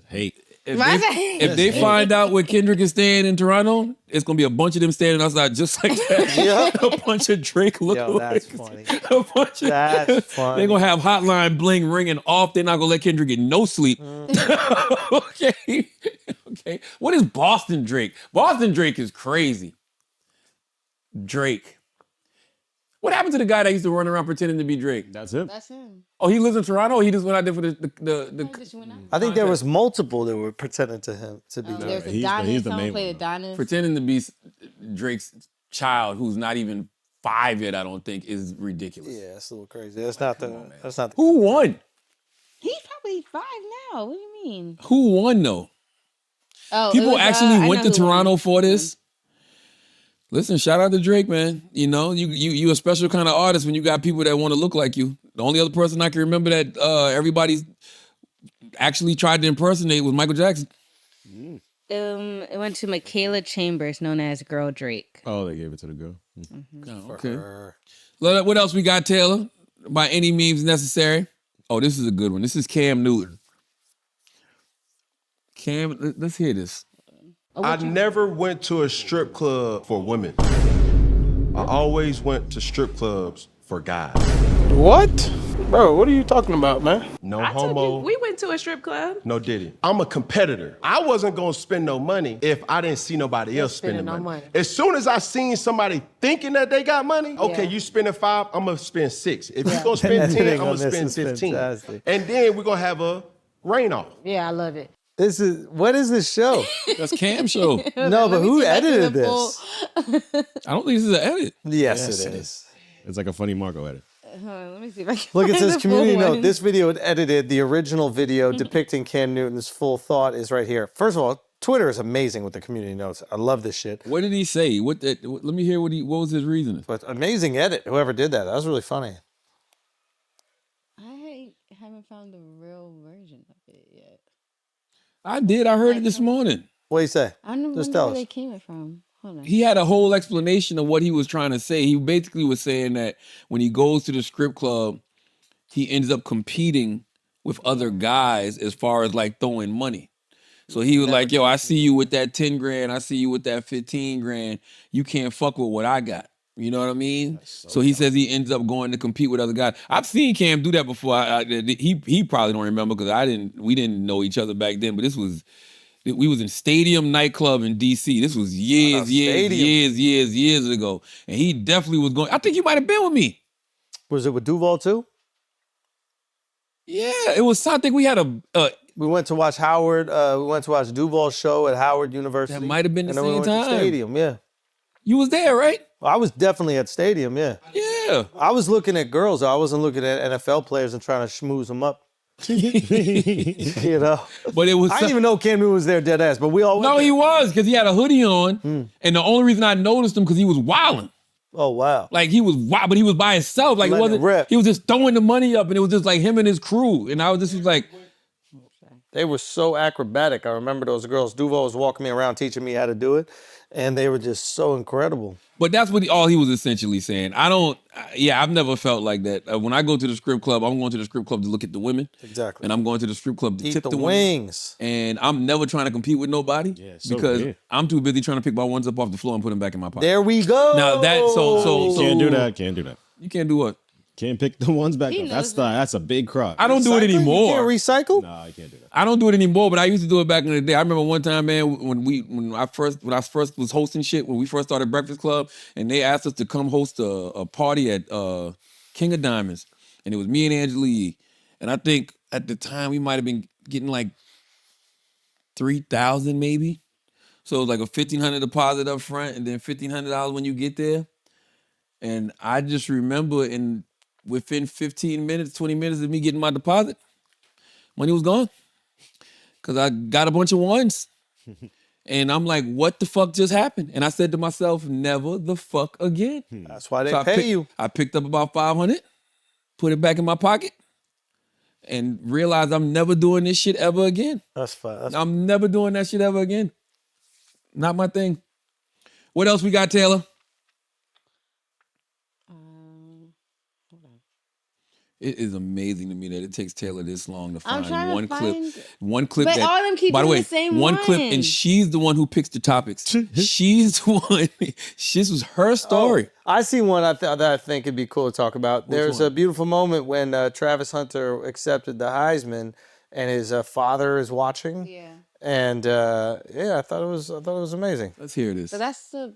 Hate. If they find out where Kendrick is staying in Toronto, it's going to be a bunch of them standing outside just like that. Yep. A bunch of Drake lookalikes. Yo, that's funny. That's funny. They're going to have hotline bling ringing off. They're not going to let Kendrick get no sleep. Okay. Okay. What is Boston Drake? Boston Drake is crazy. Drake. What happened to the guy that used to run around pretending to be Drake? That's him. That's him. Oh, he lives in Toronto? Or he just went out there for the Just went out. I think there was multiple that were pretending to be There's Drake. a Adonis. he's the Someone main played one, though. Adonis. pretending to be Drake's child who's not even 5 yet, I don't think, is ridiculous. Yeah, it's a little crazy. That's not the. That's not. Who won? He's probably 5 now. What do you mean? Who won though? Oh, it People was, actually I went know to who won. Toronto for this. Listen, shout out to Drake, man. You know, you a special kind of artist when you got people that want to look like you. The only other person I can remember that everybody's actually tried to impersonate was Michael Jackson. It went to Michaela Chambers, known as Girl Drake. Oh, they gave it to the girl. Oh, okay. What else we got, Taylor? By any means necessary. Oh, this is a good one. This is Cam Newton. Cam, let's hear this. I never went to a strip club for women. I always went to strip clubs for guys. What? Bro, what are you talking about, man? No I told homo. you, we went to a strip club. No diddy. I'm a competitor. I wasn't gonna spend no money if I didn't see nobody else spending no money. money. As soon as I seen somebody thinking that they got money, okay, Yeah. you spending 5, I'm gonna spend 6. If you gonna spend 10, I'm gonna spend 15. fantastic. And then we're gonna have a rain off. Yeah, I love it. What is this show? That's Cam's show. No, but who edited this? I don't think this is an edit. Yes, it is. It's like a funny Marco edit. Hold on, let me see if I can Look, it find says the community full note. one. This video edited. The original video depicting Cam Newton's full thought is right here. First of all, Twitter is amazing with the community notes. I love this shit. What did he say? Let me hear what was his reasoning. But amazing edit. Whoever did that, that was really funny. I haven't found the real version of it yet. I did. I heard it this morning. What do you say? I don't Just remember tell where us. they came from. Hold on. He had a whole explanation of what he was trying to say. He basically was saying that when he goes to the strip club, he ends up competing with other guys as far as like throwing money. So he was like, yo, I see you with that 10 grand. I see you with that 15 grand. You can't fuck with what I got. You know what I mean? So he says he ends up going to compete with other guys. I've seen Cam do that before. He probably don't remember because we didn't know each other back then, but we was in Stadium nightclub in DC. This was years ago. And he definitely was going. I think you might have been with me. Was it with Duval too? Yeah, it was. I think we had we went to watch Howard. We went to watch Duval's show at Howard University. That might have been the and then we same went to time. Stadium, yeah. You was there, right? I was definitely at Stadium, yeah. Yeah. I was looking at girls. I wasn't looking at NFL players and trying to schmooze them up. You know, but it was. I didn't even know Cam Newton was there, dead ass. But we all went No, there. he was because he had a hoodie on, and the only reason I noticed him because he was wilding. Oh wow! Like he was wild, but he was by himself. Like it Letting it wasn't. rip. He was just throwing the money up, and it was just like him and his crew. And I was just like, They were so acrobatic. I remember those girls. Duval was walking me around teaching me how to do it, and they were just so incredible. but that's what all he was essentially saying. I've never felt like that. When I go to the strip club, I'm going to the strip club to look at the women. Exactly. And I'm going to the strip club to Eat tip the the women. wings. And I'm never trying to compete with nobody so because weird. I'm too busy trying to pick my ones up off the floor and put them back in my pocket. There we go. Now so Can't do that. Can't do that. You can't do what? Can't pick the ones back up. That's a big crock. I don't do it Recycling? anymore. You can't recycle? Nah, you can't do that. I don't do it anymore, but I used to do it back in the day. I remember one time, man, when I first was hosting shit, when we first started Breakfast Club, and they asked us to come host a party at King of Diamonds, and it was me and Angela Yee. And I think at the time we might have been getting like 3,000 maybe. So it was like a $1,500 deposit up front, and then $1,500 when you get there. And I just remember within 15 minutes, 20 minutes of me getting my deposit, money was gone. Because I got a bunch of ones. And I'm like, what the fuck just happened? And I said to myself, never the fuck again. That's why they So pay you. I picked up about 500, put it back in my pocket, and realized I'm never doing this shit ever again. That's fine. I'm never doing that shit ever again. Not my thing. What else we got, Taylor? It is amazing to me that it takes Taylor this long to I'm find trying to one clip. find- One clip But that, all of them keep by the doing way, the same one clip, one. and she's the one who picks the topics. She's the one. This was her story. I see one that I think it'd be cool to talk about. There's one? a beautiful moment when Travis Hunter accepted the Heisman, and his father is watching. Yeah. And I thought it was amazing. Let's hear this. So that's the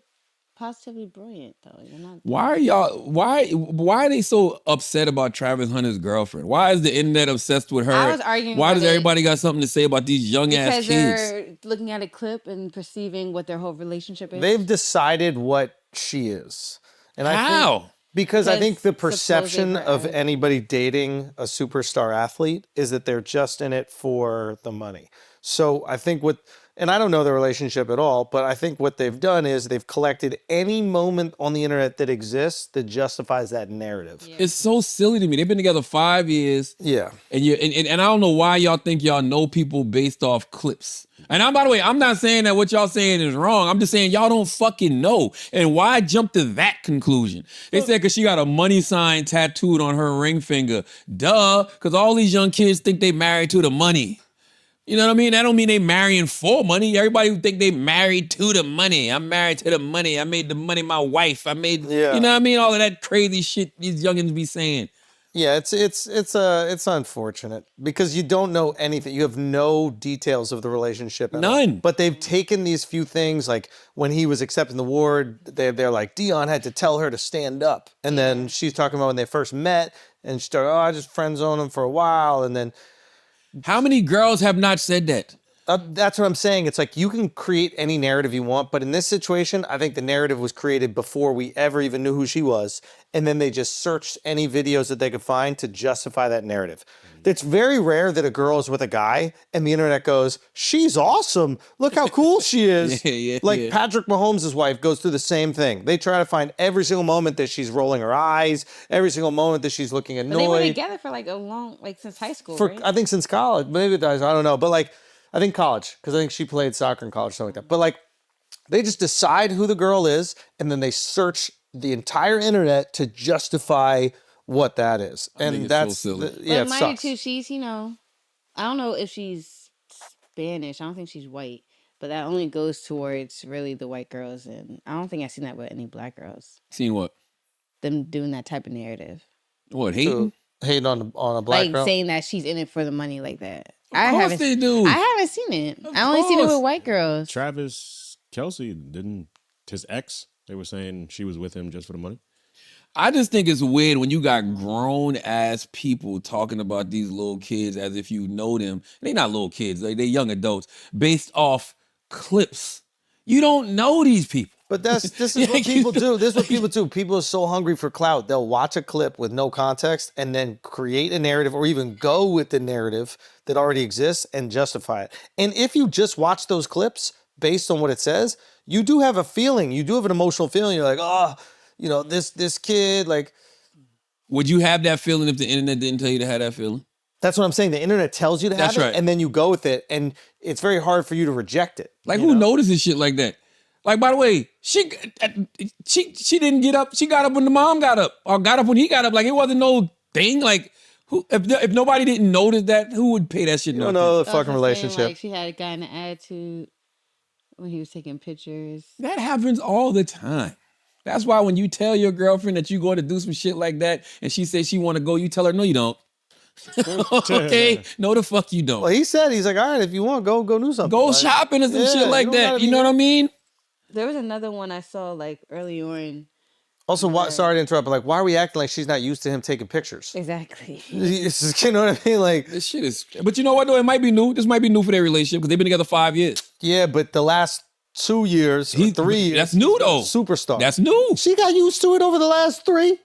positively brilliant though. You're not. Why are they so upset about Travis Hunter's girlfriend? Why is the internet obsessed with her? I was arguing Why about does it everybody got something to say about these young ass because kids? they're looking at a clip and perceiving what their whole relationship is. They've decided what she is. And How? I think because I think the Because perception supposedly of her- anybody dating a superstar athlete is that they're just in it for the money. So I think and I don't know the relationship at all, but I think what they've done is they've collected any moment on the internet that exists that justifies that narrative. It's so silly to me. They've been together 5 years. Yeah. And I don't know why y'all think y'all know people based off clips. And by the way, I'm not saying that what y'all saying is wrong. I'm just saying y'all don't fucking know. And why jump to that conclusion? They said because she got a money sign tattooed on her ring finger. Duh, because all these young kids think they married to the money. You know what I mean? That don't mean they marrying for money. Everybody who think they married to the money. I'm married to the money. I made the money my wife. You know what I mean? All of that crazy shit these youngins be saying. Yeah, it's unfortunate because you don't know anything. You have no details of the relationship at all. None. But they've taken these few things, like when he was accepting the award, they're like, Dion had to tell her to stand up. And then she's talking about when they first met, and she started, I just friend zoned him for a while. And then how many girls have not said that? That's what I'm saying. It's like you can create any narrative you want, but in this situation, I think the narrative was created before we ever even knew who she was, and then they just searched any videos that they could find to justify that narrative. It's very rare that a girl is with a guy and the internet goes, she's awesome. Look how cool she is. Like Patrick Mahomes' wife goes through the same thing. They try to find every single moment that she's rolling her eyes, every single moment that she's looking annoyed. But they were together for like a long, like since high school, right? I think since college. Maybe it does. I don't know. But like, I think college, because I think she played soccer in college, something like that. But like, they just decide who the girl is, and then they search the entire internet to justify what that is. And that's so silly. Yeah, but it mind sucks. you, she's I don't know if she's Spanish. I don't think she's white, but that only goes towards really the white girls, and I don't think I've seen that with any black girls. Seen what? Them doing that type of narrative. What, hating? Hating on a black like girl? saying that she's in it for the money like that. Of course they do. I haven't seen it. I only seen it with white girls. Travis Kelsey his ex, they were saying she was with him just for the money. I just think it's weird when you got grown ass people talking about these little kids as if you know them. They're not little kids, they're young adults, based off clips. You don't know these people. But this is what people do. This is what people do. People are so hungry for clout. They'll watch a clip with no context and then create a narrative or even go with the narrative that already exists and justify it. And if you just watch those clips based on what it says, you do have a feeling. You do have an emotional feeling. You're like, oh, this kid, like. Would you have that feeling if the internet didn't tell you to have that feeling? That's what I'm saying. The internet tells you to have it, and then you go with it, and it's very hard for you to reject it. Like, who notices shit like that? Like, by the way, she didn't get up. She got up when the mom got up, or got up when he got up. Like, it wasn't no thing. Like, if nobody didn't notice that, who would pay that shit? You don't know the fucking relationship. Like she had a guy in an attitude when he was taking pictures. That happens all the time. That's why when you tell your girlfriend that you're going to do some shit like that, and she says she want to go, you tell her, no, you don't. Okay? No, the fuck you don't. Well, he's like, all right, if you want, go do something. Go shopping or some shit like that. You know what I mean? There was another one I saw like early on. Also, sorry to interrupt, but like, why are we acting like she's not used to him taking pictures? Exactly. You know what I mean? Like, this shit is. But you know what though? It might be new. This might be new for their relationship because they've been together 5 years. Yeah, but the last 2 years, 3 years. That's new though. Superstar. That's new. She got used to it over the last 3.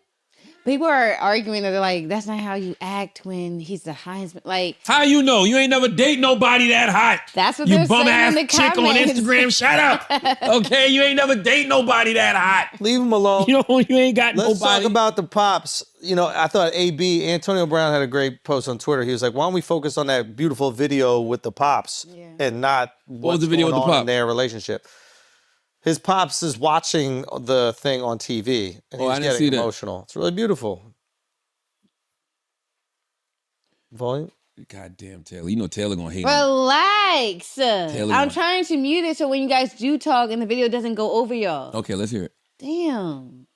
People are arguing that they're like, that's not how you act when he's the Heisman. Like, how you know? You ain't never date nobody that hot. That's what you they're bum saying ass in the chick on comments. Instagram. Shut up. Okay, you ain't never date nobody that hot. Leave him alone. You ain't got Let's nobody. talk about the pops. I thought Antonio Brown had a great post on Twitter. He was like, why don't we focus on that beautiful video with the pops and not what's the video going with the on pop? in their relationship. His pops is watching the thing on TV and he's getting emotional. It's really beautiful. Volume. Goddamn Taylor. You know Taylor gonna hate relax. Taylor I'm trying to mute it so when you guys do talk and the video doesn't go over y'all. Okay, let's hear it. Damn.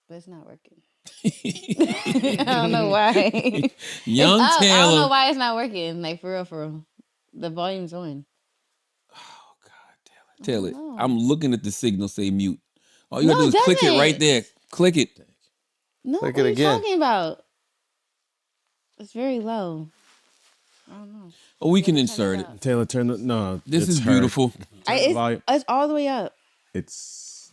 But it's not working. I don't know why. Young Taylor. I don't know why it's not working. Like, for real. The volume's on. Oh, God, Taylor. Tell it. know. I'm looking at the signal say mute. All you gotta No, do is click it doesn't. right there. Click it. No, Click what it are you again. talking about? It's very low. I don't know. Oh, we can insert it. Taylor, turn the no. This it's is her. beautiful. Volume. It's all the way up. It's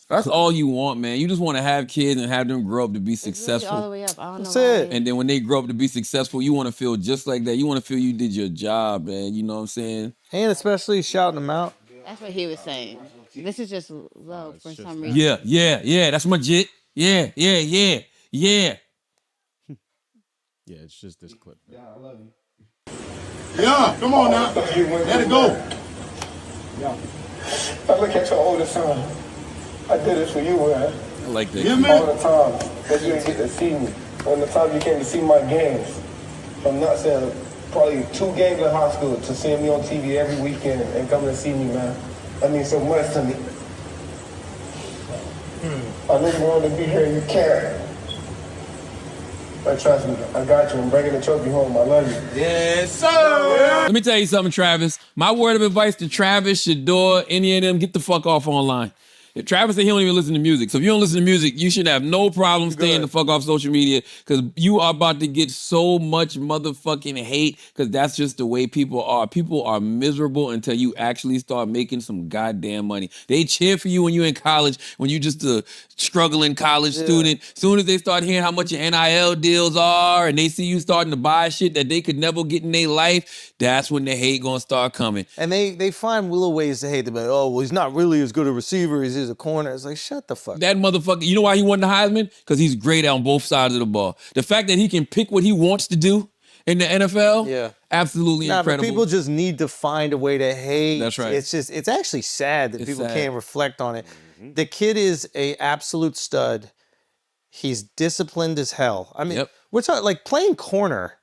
That's all you want, man. You just want to have kids and have them grow up to be It's really successful. all the way up. I don't That's know. it. Why. And then when they grow up to be successful, you want to feel just like that. You want to feel you did your job, man. You know what I'm saying? And especially shouting them out. That's what he was saying. This is just low for some reason. Yeah. That's my jit. Yeah. yeah. It's just this clip. Yeah, come on now. Let it go. I look at your older son. I did it for you, man. I like that. Hear me? All the time that you didn't get to see me. When the time you came to see my games. I'm not saying probably 2 games in high school to seeing me on TV every weekend and coming to see me, man. That means so much to me. I really wanted to be here. You can't. But trust me, I got you. I'm bringing the trophy home. I love you. Yes, sir. Let me tell you something, Travis. My word of advice to Travis, Shador, any of them, get the fuck off online. If Travis said he don't even listen to music. So if you don't listen to music, you should have no problem staying the fuck off social media because you are about to get so much motherfucking hate because that's just the way people are. People are miserable until you actually start making some goddamn money. They cheer for you when you're in college, when you're just a struggling college student. Soon as they start hearing how much your NIL deals are and they see you starting to buy shit that they could never get in their life, that's when the hate gonna start coming. And they find little ways to hate them. Like, oh, well, he's not really as good a receiver as he's a corner. It's like, shut the fuck up. That motherfucker, you know why he won the Heisman? Because he's great on both sides of the ball. The fact that he can pick what he wants to do in the NFL, absolutely incredible. But people just need to find a way to hate. That's right. It's actually sad that It's people sad. can't reflect on it. The kid is a absolute stud. He's disciplined as hell. I mean, we're talking like playing corner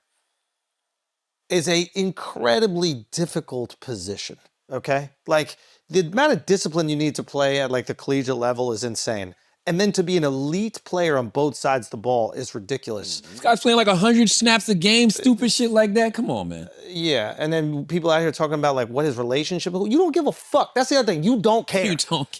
is a incredibly difficult position. Okay, like the amount of discipline you need to play at like the collegiate level is insane. And then to be an elite player on both sides of the ball is ridiculous. This guy's playing like 100 snaps a game, stupid shit like that. Come on, man. Yeah, and then people out here talking about like what his relationship. You don't give a fuck. That's the other thing. You don't care.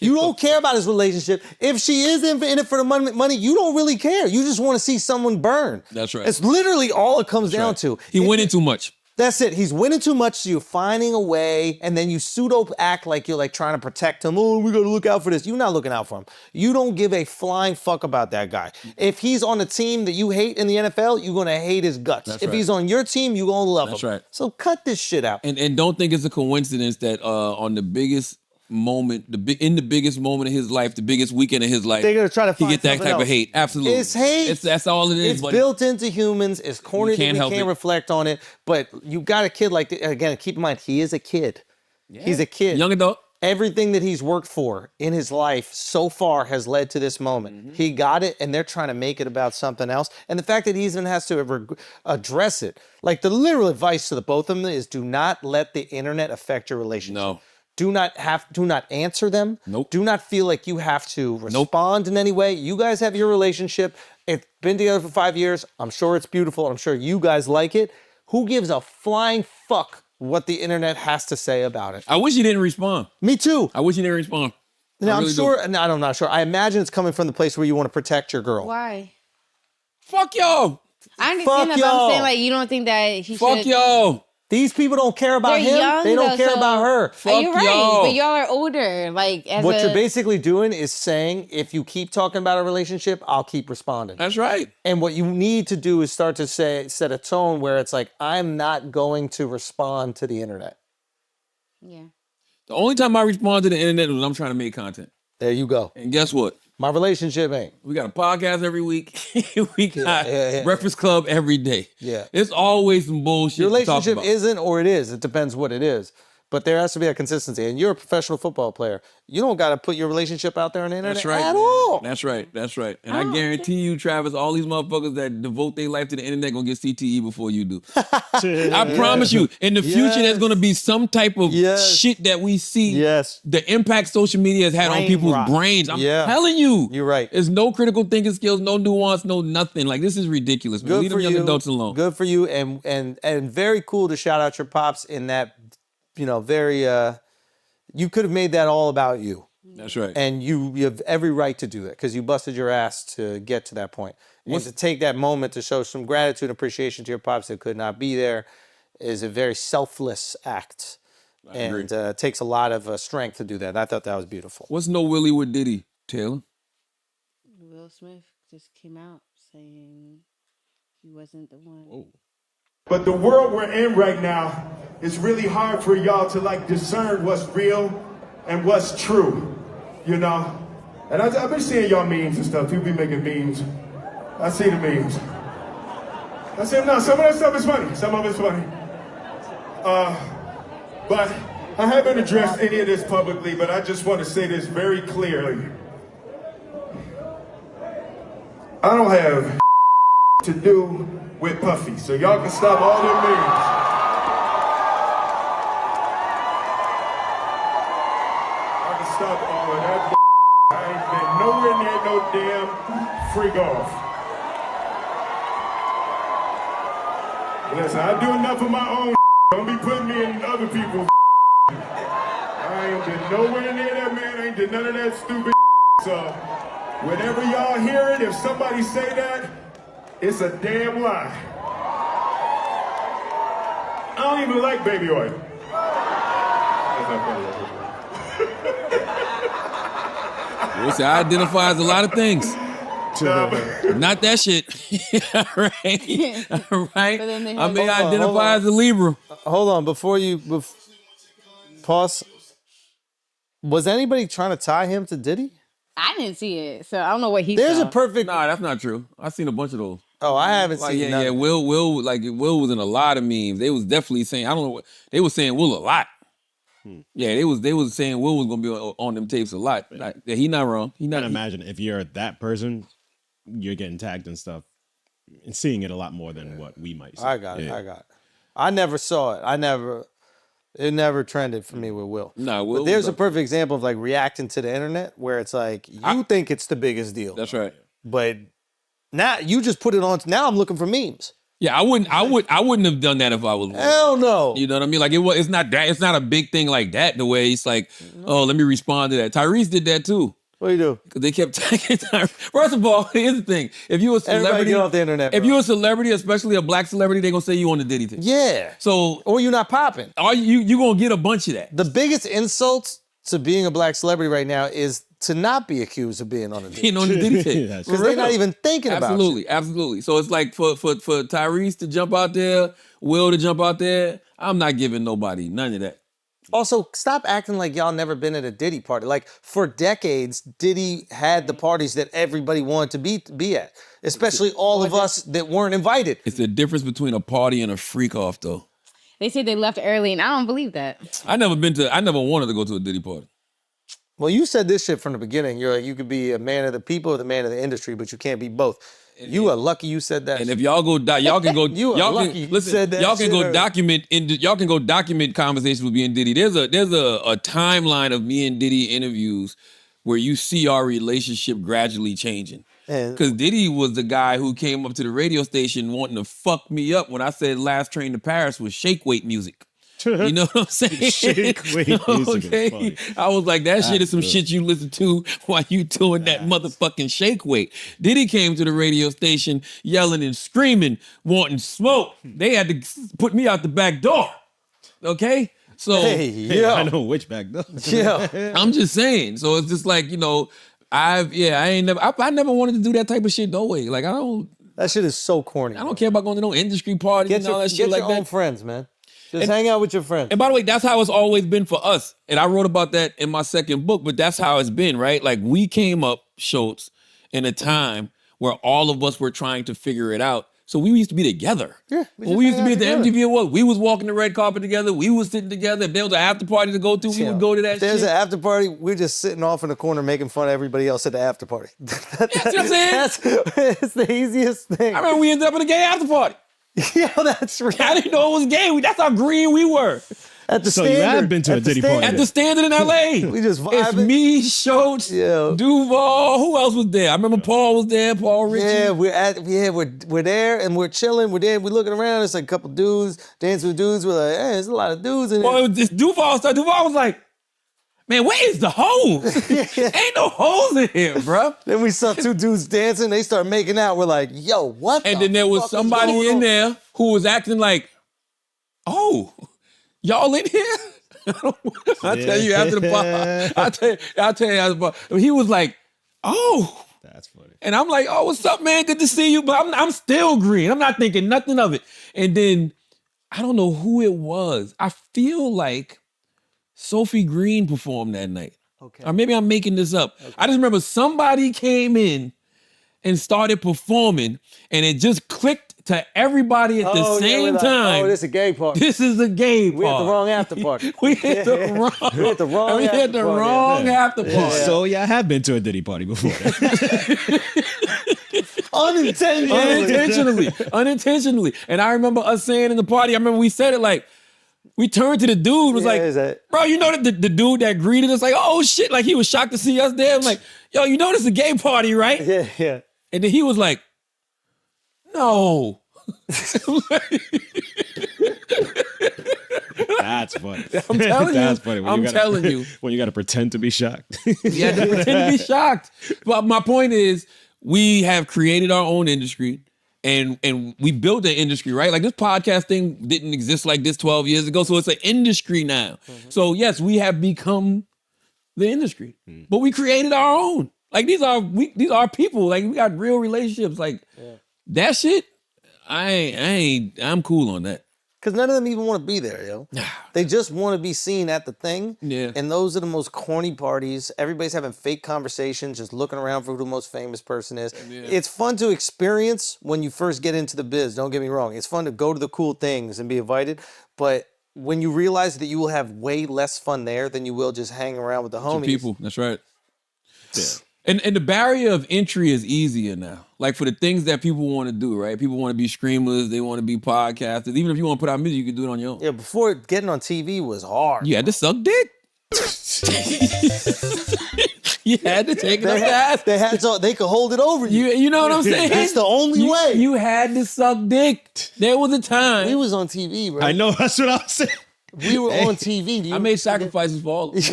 You don't care about his relationship. If she is in it for the money, you don't really care. You just want to see someone burn. That's right. It's literally all it comes down to. He winning too much. That's it. He's winning too much, so you're finding a way, and then you pseudo act like you're like trying to protect him. Oh, we gotta look out for this. You're not looking out for him. You don't give a flying fuck about that guy. If he's on a team that you hate in the NFL, you're gonna hate his guts. That's if right. he's on your team, you're gonna love That's him. right. So cut this shit out. And don't think it's a coincidence that on the biggest moment, in the biggest moment of his life, the biggest weekend of his life, They're gonna try to he find get that something type else. of hate. Absolutely. It's hate. That's all it is. It's buddy. built into humans. It's corny that can't we help can't it. reflect on it. But you got a kid like again. Keep in mind, he is a kid. He's a kid. Young adult. Everything that he's worked for in his life so far has led to this moment. He got it, and they're trying to make it about something else. And the fact that he even has to address it, like the literal advice to the both of them is: do not let the internet affect your relationship. No. Do not answer them. Nope. Do not feel like you have to respond in any way. You guys have your relationship. It's been together for 5 years. I'm sure it's beautiful. I'm sure you guys like it. Who gives a flying fuck what the internet has to say about it? I wish he didn't respond. Me too. I wish he didn't respond. Now, I I'm really do. sure, no, I'm not sure. I imagine it's coming from the place where you want to protect your girl. Why? Fuck y'all. I understand Fuck that, but y'all. I'm saying like you don't think that he Fuck should. y'all. These people don't care about They're him. young, They don't though, care so- about her. You're right, but y'all are older. Like as What a, you're basically doing is saying, if you keep talking about a relationship, I'll keep responding. That's right. And what you need to do is start to set a tone where it's like, I'm not going to respond to the internet. Yeah. The only time I respond to the internet is when I'm trying to make content. There you go. And guess what? My relationship ain't. We got a podcast every week. We got yeah. Breakfast Club every day. Yeah. It's always some bullshit Your to talk relationship about. isn't or it is. It depends what it is. But there has to be a consistency. And you're a professional football player. You don't got to put your relationship out there on the internet That's right. at all. That's right. That's right. And I guarantee you, Travis, all these motherfuckers that devote their life to the internet gonna get CTE before you do. I promise you. In the future, there's gonna be some type of shit that we see. Yes. The impact social media has had on Brain people's rot. brains. I'm Yeah. telling you. You're right. There's no critical thinking skills, no nuance, no nothing. Like this is ridiculous. Man. Good Leave for them young you. adults alone. Good for you. And very cool to shout out your pops in that, very You could have made that all about you. That's right. And you have every right to do that because you busted your ass to get to that point. And to take that moment to show some gratitude and appreciation to your pops that could not be there is a very selfless act. And takes a lot of strength to do that. I thought that was beautiful. What's No Willie with Diddy, Taylor? Will Smith just came out saying he wasn't the one. But the world we're in right now, it's really hard for y'all to like discern what's real and what's true, you know? And I've been seeing y'all memes and stuff. People be making memes. I see the memes. I say, no, some of that stuff is funny. Some of it's funny. But I haven't addressed any of this publicly, but I just want to say this very clearly. I don't have to do with Puffy, so y'all can stop all them memes. I can stop all of that. I ain't been nowhere near no damn freak off. Listen, I do enough of my own. Don't be putting me in other people's. I ain't been nowhere near that man. I ain't did none of that stupid. So, whenever y'all hear it, if somebody say that, it's a damn lie. I don't even like baby oil. Well, see, I identify as a lot of things. Not that shit. right? Right? I may identify as a Libra. Hold on, before you pause. Was anybody trying to tie him to Diddy? I didn't see it, so I don't know what he There's saw. a perfect. Nah, that's not true. I've seen a bunch of those. Oh, I haven't Like, seen. yeah. Will was in a lot of memes. They was definitely saying, I don't know what they were saying Will a lot. Yeah, they was saying Will was gonna be on them tapes a lot. Like, yeah, he not wrong. He not. I imagine if you're that person, you're getting tagged and stuff and seeing it a lot more than what we might see. I got it. I never saw it. It never trended for me with Will. No, Will. But there's a perfect example of like reacting to the internet where it's like you think it's the biggest deal. That's right. But now you just put it on. Now I'm looking for memes. Yeah, I wouldn't have done that if I was Will. Hell no. You know what I mean? Like it's not a big thing like that. The way it's like, oh, let me respond to that. Tyrese did that too. What do you do? Because they kept tagging Tyrese. First of all, here's the thing: if you're a Everybody celebrity, get off the internet. if bro. you're a celebrity, especially a black celebrity, they're gonna say you on the Diddy thing. Yeah. So or you're not popping. Are you gonna get a bunch of that? The biggest insult to being a black celebrity right now is to not be accused of being on the Diddy. Being on the Diddy thing. Because they're not even thinking about it. Absolutely. So it's like for Tyrese to jump out there, Will to jump out there, I'm not giving nobody none of that. Also, stop acting like y'all never been at a Diddy party. Like, for decades, Diddy had the parties that everybody wanted to be at, especially all of us that weren't invited. It's the difference between a party and a freak off, though. They said they left early, and I don't believe that. I never wanted to go to a Diddy party. Well, you said this shit from the beginning. You're like, you could be a man of the people or the man of the industry, but you can't be both. You are lucky you said that. And if y'all y'all can go. You are y'all lucky can you said that Y'all can shit go early. y'all can go document conversations with me and Diddy. There's a timeline of me and Diddy interviews where you see our relationship gradually changing. Because Diddy was the guy who came up to the radio station wanting to fuck me up when I said Last Train to Paris was shake weight music. You know what I'm saying? Shake weight music is funny. I was like, that shit is some shit you listen to while you doing that motherfucking shake weight. Diddy came to the radio station yelling and screaming, wanting smoke. They had to put me out the back door. Okay? So I know which back door. Yeah. I'm just saying. So it's just like, I never wanted to do that type of shit no way. Like that shit is so corny. I don't care about going to no industry parties and all that shit like that. Get your own friends, man. Just hang out with your friends. And by the way, that's how it's always been for us. And I wrote about that in my second book, but that's how it's been, right? Like we came up, Schultz, in a time where all of us were trying to figure it out. So we used to be together. Yeah. When we used to be at the MTV Awards, we was walking the red carpet together. We was sitting together. If there was an after party to go to, we would go to that shit. There's an after party. We're just sitting off in the corner making fun of everybody else at the after party. That's what I'm saying. It's the easiest thing. I remember we ended up in a gay after party. Yeah, that's right. I didn't know it was gay. That's how green we were. At the So Standard. you have been to a Diddy party. At the Standard in LA. We just vibing. It's me, Schultz, Duval. Who else was there? I remember Paul was there, Paul Richie. Yeah, we're there and we're chilling. We're there. We're looking around. It's like a couple dudes dancing with dudes. We're like, hey, there's a lot of dudes in Well, here. it was this Duval stuff. Duval was like, man, where is the hose? Ain't no hose in here, bro. Then we saw two dudes dancing. They start making out. We're like, yo, what? And then there was somebody in there who was acting like, oh, y'all in here? I'll tell you after the bar. I'll tell you after the bar. He was like, oh. That's funny. And I'm like, oh, what's up, man? Good to see you. But I'm still green. I'm not thinking nothing of it. And then I don't know who it was. I feel like Sophie Green performed that night. Okay. Or maybe I'm making this up. Okay. I just remember somebody came in and started performing, and it just clicked to everybody at the same time. Oh, this is a gay party. This is a gay party. We at the wrong after party. We hit the wrong after party. So y'all have been to a Diddy party before. Unintentionally. And I remember us saying in the party, I remember we said it like, we turned to the dude, was like, bro, you know the dude that greeted us, like, oh shit, like he was shocked to see us there. I'm like, yo, you know this is a gay party, right? Yeah. And then he was like, no. That's funny. I'm telling you. That's funny. I'm telling you. When you got to pretend to be shocked. You had to pretend to be shocked. But my point is, we have created our own industry. And we built an industry, right? Like this podcast thing didn't exist like this 12 years ago. So it's an industry now. Mm-hmm. So yes, we have become the industry. But we created our own. Like these are people. Like we got real relationships. Like that shit, I'm cool on that. Because none of them even want to be there, yo. They just want to be seen at the thing. Yeah. And those are the most corny parties. Everybody's having fake conversations, just looking around for who the most famous person is. Yeah. It's fun to experience when you first get into the biz, don't get me wrong. It's fun to go to the cool things and be invited. But when you realize that you will have way less fun there than you will just hang around with the homies. People, that's right. Yeah. And the barrier of entry is easier now. Like for the things that people want to do, right? People want to be streamers, they want to be podcasters. Even if you want to put out music, you can do it on your own. Yeah, before getting on TV was hard. You had to suck dick. You had to take it up the ass. They had so they could hold it over you. You know what I'm saying? That's the only way. You had to suck dick. There was a time. We was on TV, bro. I know, that's what I was saying. We were on TV. I made sacrifices for all of them.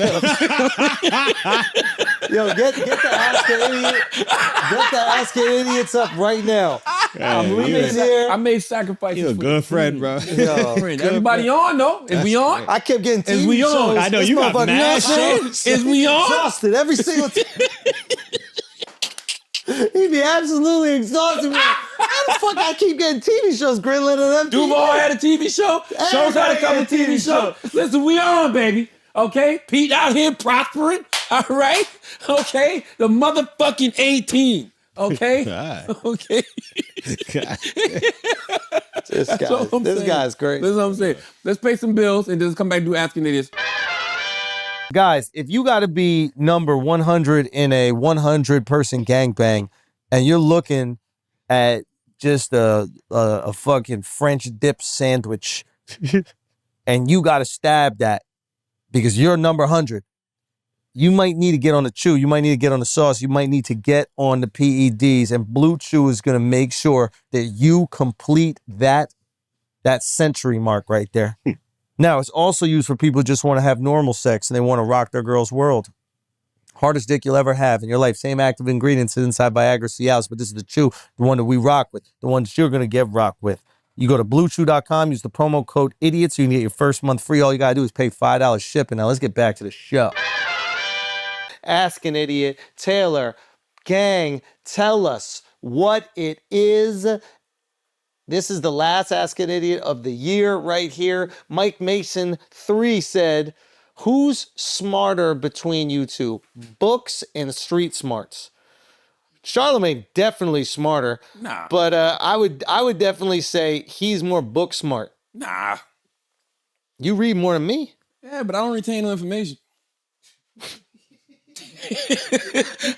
Yo, get the Ask an Idiot. Get the Ask an Idiots up right now. I'm leaving here. I made sacrifices. You're a good friend, bro. Everybody on though? Is we on? I kept getting TV Is we shows. on? I know, you got mad shows. Is we on? Exhausted every single time. He'd be absolutely exhausted. How the fuck I keep getting TV shows greenlit on them? Duval had a TV show. Shows had a couple TV shows. Listen, we on, baby. Okay? Pete out here prospering. All right? Okay? The motherfucking 18. Okay? Okay? This guy's great. That's what I'm saying. Let's pay some bills and just come back and do Asking Idiots. Guys, if you got to be number 100 in a 100-person gangbang and you're looking at just a fucking French dip sandwich and you got to stab that because you're number 100, you might need to get on the chew. You might need to get on the sauce. You might need to get on the PEDs. And Blue Chew is going to make sure that you complete that century mark right there. Now, it's also used for people who just want to have normal sex and they want to rock their girl's world. Hardest dick you'll ever have in your life. Same active ingredients inside Viagra Cialis, but this is the chew, the one that we rock with, the one that you're going to get rocked with. You go to BlueChew.com, use the promo code IDIOT so you can get your first month free. All you got to do is pay $5 shipping. Now, let's get back to the show. Ask an Idiot. Taylor, gang, tell us what it is. This is the last Ask an Idiot of the year right here. Mike Mason 3 said, who's smarter between you two, books and street smarts? Charlamagne definitely smarter. Nah. But I would definitely say he's more book smart. Nah. You read more than me. Yeah, but I don't retain no information.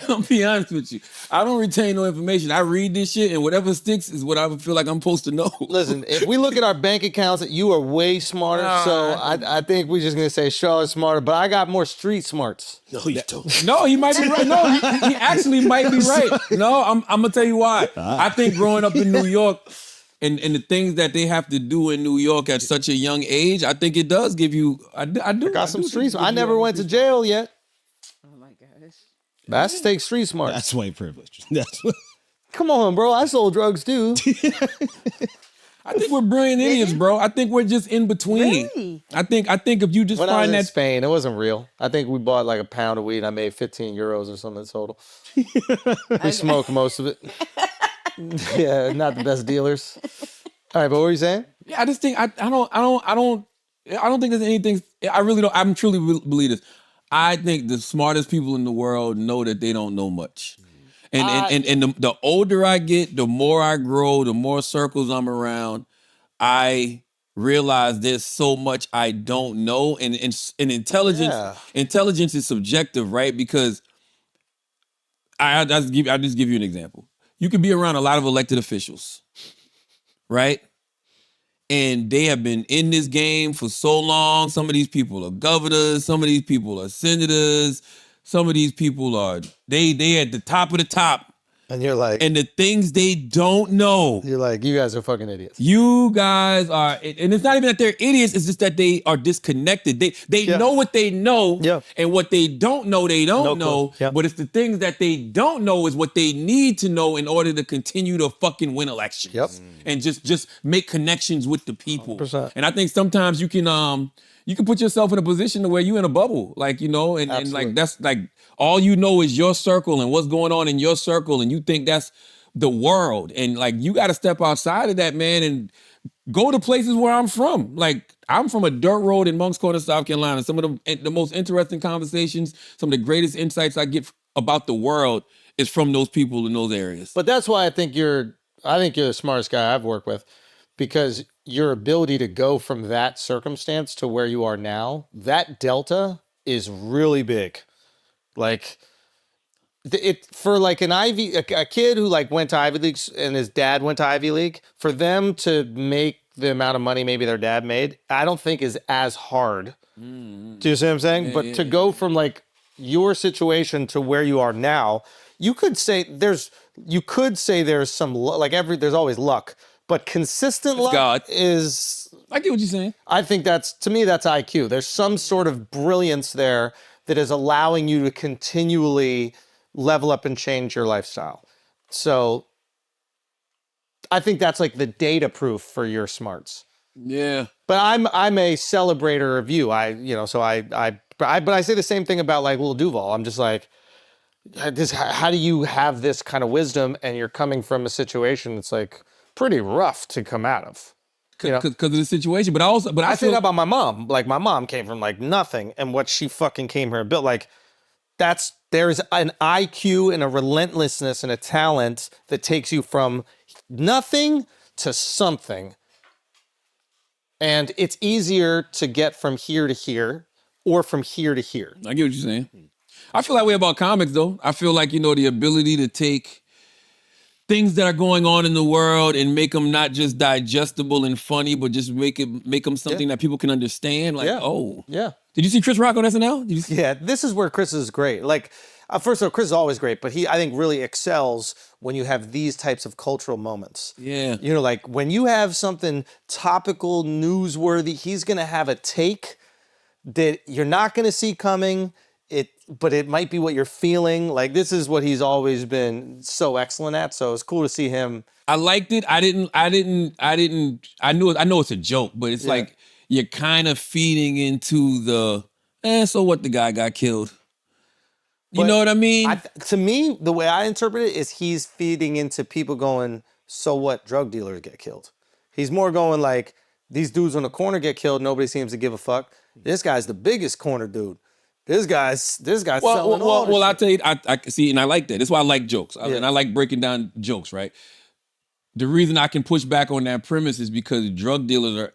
I'll be honest with you. I don't retain no information. I read this shit, and whatever sticks is what I feel like I'm supposed to know. Listen, if we look at our bank accounts, you are way smarter. So I think we're just gonna say Charlotte's smarter, but I got more street smarts. No, you don't. No, he might be right. No, he actually might be right. No, I'm gonna tell you why. I think growing up in New York, and the things that they have to do in New York at such a young age, I think it does give you. I got some streets. I never went to jail yet. Oh my gosh. That's take street smart. That's white privilege. That's what. Come on, bro. I sold drugs too. I think we're brilliant idiots, bro. I think we're just in between. Really? I think if you just When I was find in that Spain, it wasn't real. I think we bought like a pound of weed and I made 15 euros or something total. We smoked most of it. Yeah, not the best dealers. All right, but what were you saying? Yeah, I just think I don't think there's anything. I really don't. I'm truly believe this. I think the smartest people in the world know that they don't know much. And the older I get, the more I grow, the more circles I'm around, I realize there's so much I don't know. And intelligence is subjective, right? Because I'll just give you an example. You could be around a lot of elected officials, right? And they have been in this game for so long. Some of these people are governors. Some of these people are senators. Some of these people are, they at the top of the top. And you're like, and the things they don't know. You're like, you guys are fucking idiots. You guys are, and it's not even that they're idiots, it's just that they are disconnected. They know what they know, and what they don't know, they don't know. But it's the things that they don't know is what they need to know in order to continue to fucking win elections. And just make connections with the people. 100%. And I think sometimes you can put yourself in a position to where you in a bubble, like, you know, and like that's like all you know is your circle and what's going on in your circle, and you think that's the world. And like you got to step outside of that, man, and go to places where I'm from. Like I'm from a dirt road in Moncks Corner, South Carolina. Some of the most interesting conversations, some of the greatest insights I get about the world is from those people in those areas. But that's why I think you're the smartest guy I've worked with, because your ability to go from that circumstance to where you are now, that delta is really big. Like for like a kid who like went to Ivy League and his dad went to Ivy League, for them to make the amount of money maybe their dad made, I don't think is as hard. Do you see what I'm saying? But to go from like your situation to where you are now, you could say there's some there's always luck. But consistent luck is... I get what you're saying. I think to me, that's IQ. There's some sort of brilliance there that is allowing you to continually level up and change your lifestyle. So I think that's like the data proof for your smarts. Yeah. But I'm a celebrator of you. But I say the same thing about like Lil Duval. I'm just like, how do you have this kind of wisdom and you're coming from a situation that's like pretty rough to come out of, because of the situation. But I think about my mom. Like my mom came from like nothing, and what she fucking came here and built. Like there's an IQ and a relentlessness and a talent that takes you from nothing to something. And it's easier to get from here to here or from here to here. I get what you're saying. I feel that way about comics though. I feel like, the ability to take things that are going on in the world and make them not just digestible and funny, but just make them something that people can understand. Like, did you see Chris Rock on SNL? Yeah, this is where Chris is great. Like, first of all, Chris is always great, but I think really excels when you have these types of cultural moments. Yeah. Like when you have something topical, newsworthy, he's gonna have a take that you're not gonna see coming. But it might be what you're feeling. Like this is what he's always been so excellent at. So it's cool to see him. I liked it. I know it's a joke, but it's like you're kind of feeding into the, so what, the guy got killed. You know what I mean? To me, the way I interpret it is he's feeding into people going, so what, drug dealers get killed. He's more going like, these dudes on the corner get killed, nobody seems to give a fuck. This guy's the biggest corner dude. This guy's selling all this Well, I shit. tell you, I see, and I like that. That's why I like jokes. And I like breaking down jokes, right? The reason I can push back on that premise is because drug dealers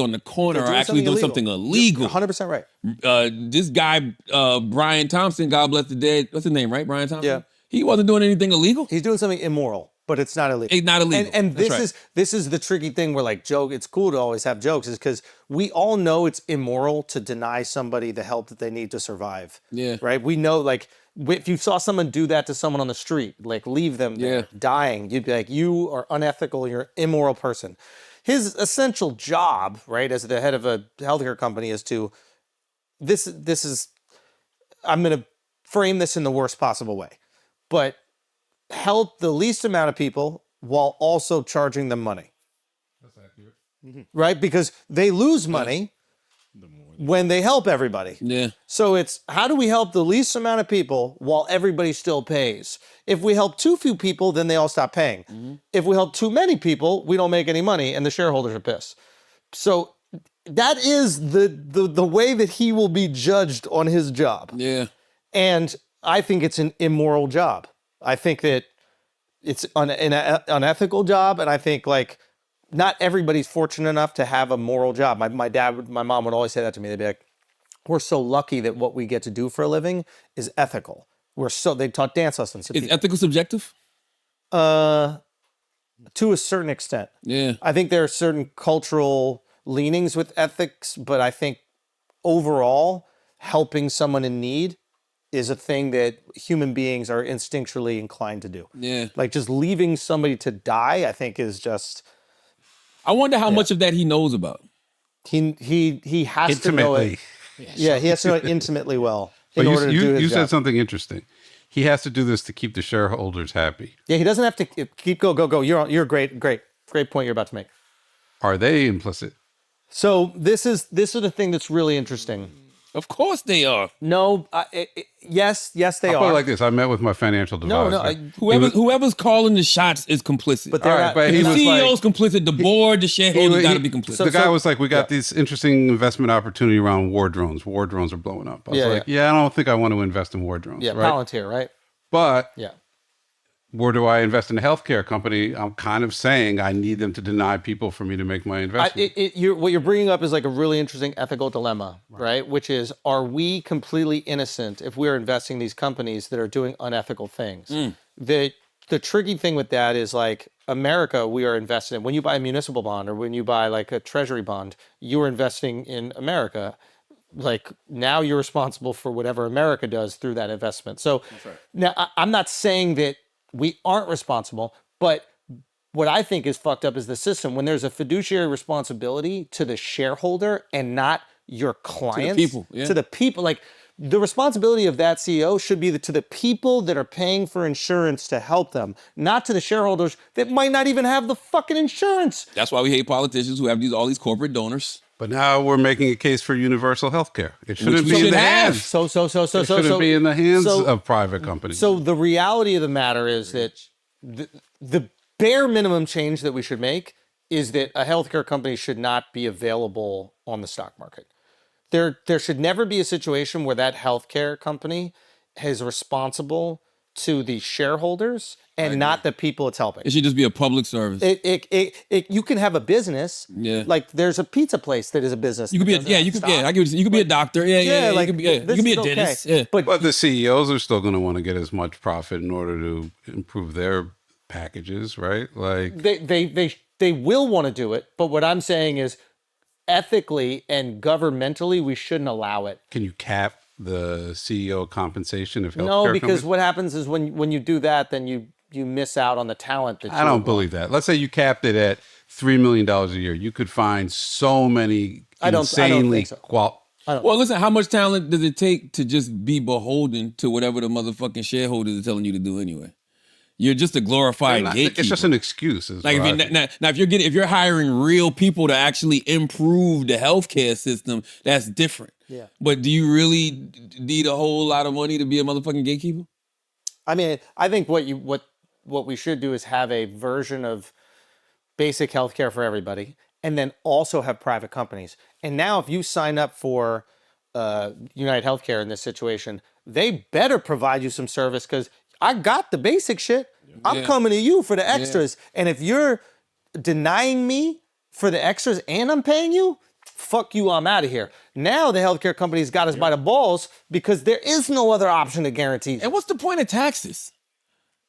on the corner are actually doing something illegal. You're 100% right. This guy, Brian Thompson, God bless the dead. What's his name, right? Brian Thompson? Yeah. He wasn't doing anything illegal. He's doing something immoral. but it's not illegal. It's not illegal. And That's this right. is the tricky thing where like it's cool to always have jokes, is because we all know it's immoral to deny somebody the help that they need to survive. Yeah. Right? We know, like, if you saw someone do that to someone on the street, like leave them there dying, you'd be like, you are unethical, you're an immoral person. His essential job, right, as the head of a healthcare company is to, I'm going to frame this in the worst possible way, but help the least amount of people while also charging them money. That's accurate. Right? Because they lose money when they help everybody. Yeah. So it's, how do we help the least amount of people while everybody still pays? If we help too few people, then they all stop paying. If we help too many people, we don't make any money and the shareholders are pissed. So that is the way that he will be judged on his job. Yeah. And I think it's an immoral job. I think that it's an unethical job, and I think like not everybody's fortunate enough to have a moral job. My mom would always say that to me. They'd be like, "We're so lucky that what we get to do for a living is ethical." They taught dance lessons. Is ethical subjective? To a certain extent. Yeah. I think there are certain cultural leanings with ethics, but I think overall, helping someone in need is a thing that human beings are instinctually inclined to do. Yeah. Like just leaving somebody to die, I think is just. I wonder how much of that he knows about. He has to know it. Yeah, he has to know it intimately well in order to do his you job. said something interesting. He has to do this to keep the shareholders happy. Yeah, he doesn't have to keep go. You're great point you're about to make. Are they implicit? So this is the thing that's really interesting. Of course they are. No, yes, they I'll are. put it like this. I met with my financial advisor. Whoever's calling the shots is complicit. But they're not, the CEO's complicit, the board, the shareholders got to be complicit. The guy was like, we got this interesting investment opportunity around war drones. War drones are blowing up. I was like, I don't think I want to invest in war drones. Yeah, right? Palantir, right? But yeah, where do I invest in a healthcare company? I'm kind of saying I need them to deny people for me to make my investment. What you're bringing up is like a really interesting ethical dilemma, right? Which is, are we completely innocent if we're investing in these companies that are doing unethical things? The tricky thing with that is like America, we are invested in. When you buy a municipal bond or when you buy like a treasury bond, you are investing in America. Like now you're responsible for whatever America does through that investment. So now I'm not saying that we aren't responsible, but what I think is fucked up is the system. When there's a fiduciary responsibility to the shareholder and not your clients, to the people, like the responsibility of that CEO should be to the people that are paying for insurance to help them, not to the shareholders that might not even have the fucking insurance. That's why we hate politicians who have all these corporate donors. But now we're making a case for universal health care. It shouldn't be in the hands. So it shouldn't be in the hands of private companies. So the reality of the matter is that the bare minimum change that we should make is that a healthcare company should not be available on the stock market. There should never be a situation where that healthcare company is responsible to the shareholders and not the people it's helping. It should just be a public service. You can have a business. Yeah. Like there's a pizza place that is a business. You could be you could be a doctor. You could be a okay. dentist. Yeah. But the CEOs are still going to want to get as much profit in order to improve their packages, right? Like they will want to do it, but what I'm saying is ethically and governmentally we shouldn't allow it. Can you cap the CEO compensation of healthcare No, because companies? what happens is when you do that, then you miss out on the talent that I don't believe that. Let's say you capped it at $3 million a year. You could find so many insanely Well, listen, how much talent does it take to just be beholden to whatever the motherfucking shareholders are telling you to do anyway? You're just a glorified gatekeeper. It's just an excuse. Like if you're hiring real people to actually improve the healthcare system, that's different. Yeah. But do you really need a whole lot of money to be a motherfucking gatekeeper? I mean, I think what we should do is have a version of basic healthcare for everybody, and then also have private companies. And now, if you sign up for United Healthcare in this situation, they better provide you some service because I got the basic shit. I'm coming to you for the extras. And if you're denying me for the extras and I'm paying you, fuck you, I'm out of here. Now the healthcare company's got us by the balls because there is no other option to guarantee. And what's the point of taxes?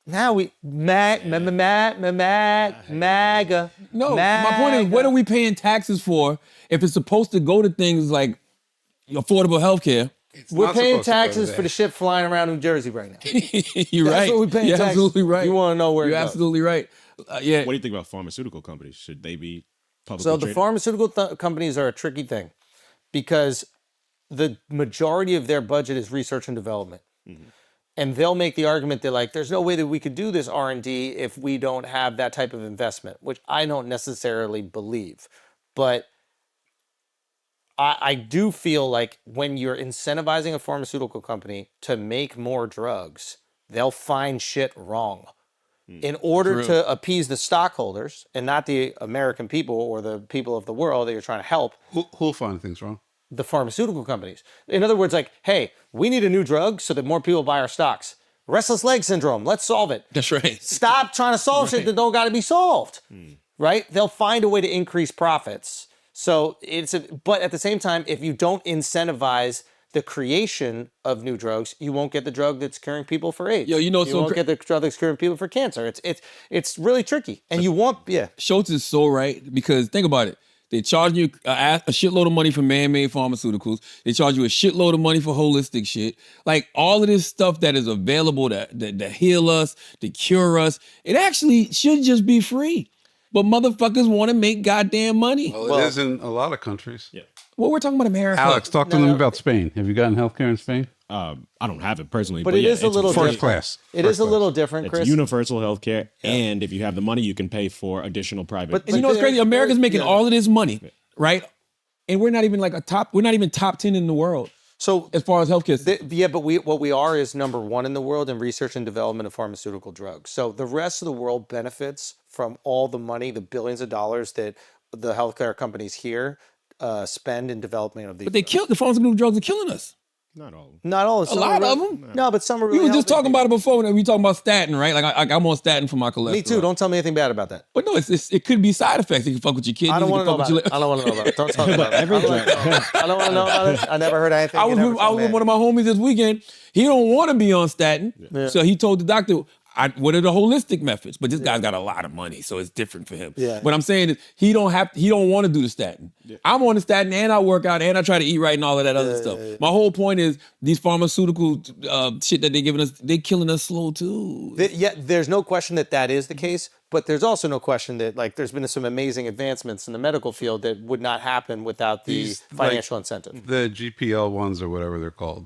Now we MAGA. No, my point is, what are we paying taxes for if it's supposed to go to things like affordable health care? We're paying taxes for the shit flying around New Jersey right now. You're That's right. what we're paying You're taxes. absolutely right. You want to know where You're it goes. absolutely right. Yeah. What do you think about pharmaceutical companies? Should they be publicly So the traded? pharmaceutical companies are a tricky thing because the majority of their budget is research and development. And they'll make the argument that like, there's no way that we could do this R&D if we don't have that type of investment, which I don't necessarily believe. But I do feel like when you're incentivizing a pharmaceutical company to make more drugs, they'll find shit wrong. In order to appease the stockholders and not the American people or the people of the world that you're trying to help. Who'll find things wrong? The pharmaceutical companies. In other words, like, hey, we need a new drug so that more people buy our stocks. Restless leg syndrome, let's solve it. That's right. Stop trying to solve shit that don't got to be solved, right? They'll find a way to increase profits. So but at the same time, if you don't incentivize the creation of new drugs, you won't get the drug that's curing people for AIDS. Yo, you know, won't get the drug that's curing people for cancer. It's really tricky, and you want Schultz is so right because think about it. They charge you a shitload of money for man-made pharmaceuticals. They charge you a shitload of money for holistic shit. Like all of this stuff that is available to heal us, to cure us, it actually should just be free. But motherfuckers want to make goddamn money. Well, it is in a lot of countries. Yeah. Well, we're talking about America. Alex, talk to them about Spain. Have you gotten healthcare in Spain? I don't have it personally, But it yeah, is a little first different. class. It is a little different, It's Chris. universal healthcare, and if you have the money, you can pay for additional private. And you know what's crazy? America's making all of this money, right? And we're not even like we're not even top 10 in the world. So as far as healthcare, but what we are is number one in the world in research and development of pharmaceutical drugs. So the rest of the world benefits from all the money, the billions of dollars that the healthcare companies here spend in development of these. but the pharmaceutical drugs are killing us. Not all. Not all. A lot of them. No, but some are We really were just helping talking about it before when we talking about statin, right? Like I'm on statin for my cholesterol. Me too. Don't tell me anything bad about that. But no, it could be side effects. It can fuck with your kidneys. I don't it want to can know fuck about with it. I don't want to know about it. Don't talk about it. I don't want to know about it. I never heard anything. I was with one of my homies this weekend. He don't want to be on statin, so he told the doctor, what are the holistic methods? But this guy's got a lot of money, so it's different for him. Yeah. What I'm saying is he don't want to do the statin. I'm on the statin and I work out and I try to eat right and all of that other stuff. My whole point is these pharmaceutical shit that they're giving us, they killing us slow too. There's no question that is the case, but there's also no question that like there's been some amazing advancements in the medical field that would not happen without the financial incentive. The GPL ones or whatever they're called.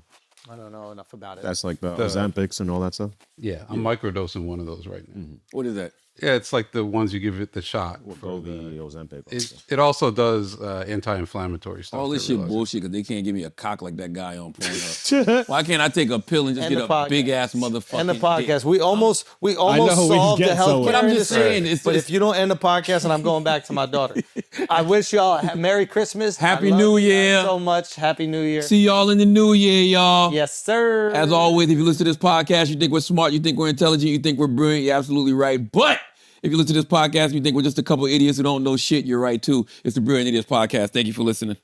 I don't know enough about it. That's like the Ozempics and all that stuff. Yeah, I'm microdosing one of those right now. What is that? Yeah, it's like the ones you give it the shot. For the Ozempic. It also does anti-inflammatory stuff. All this I shit realize. bullshit because they can't give me a cock like that guy on Pornhub. Why can't I take a pill and just And get the a podcast. big ass motherfucker? And the podcast. We almost know we solved the get healthcare somewhere. But I'm just industry. saying, But if you don't end the podcast, and I'm going back to my daughter, I wish y'all a Merry Christmas. Happy I love New you guys Year. so much. Happy New Year. See y'all in the new year, y'all. Yes, sir. As always, if you listen to this podcast, you think we're smart, you think we're intelligent, you think we're brilliant, you're absolutely right. But if you listen to this podcast and you think we're just a couple idiots who don't know shit, you're right too. It's the Brilliant Idiots Podcast. Thank you for listening.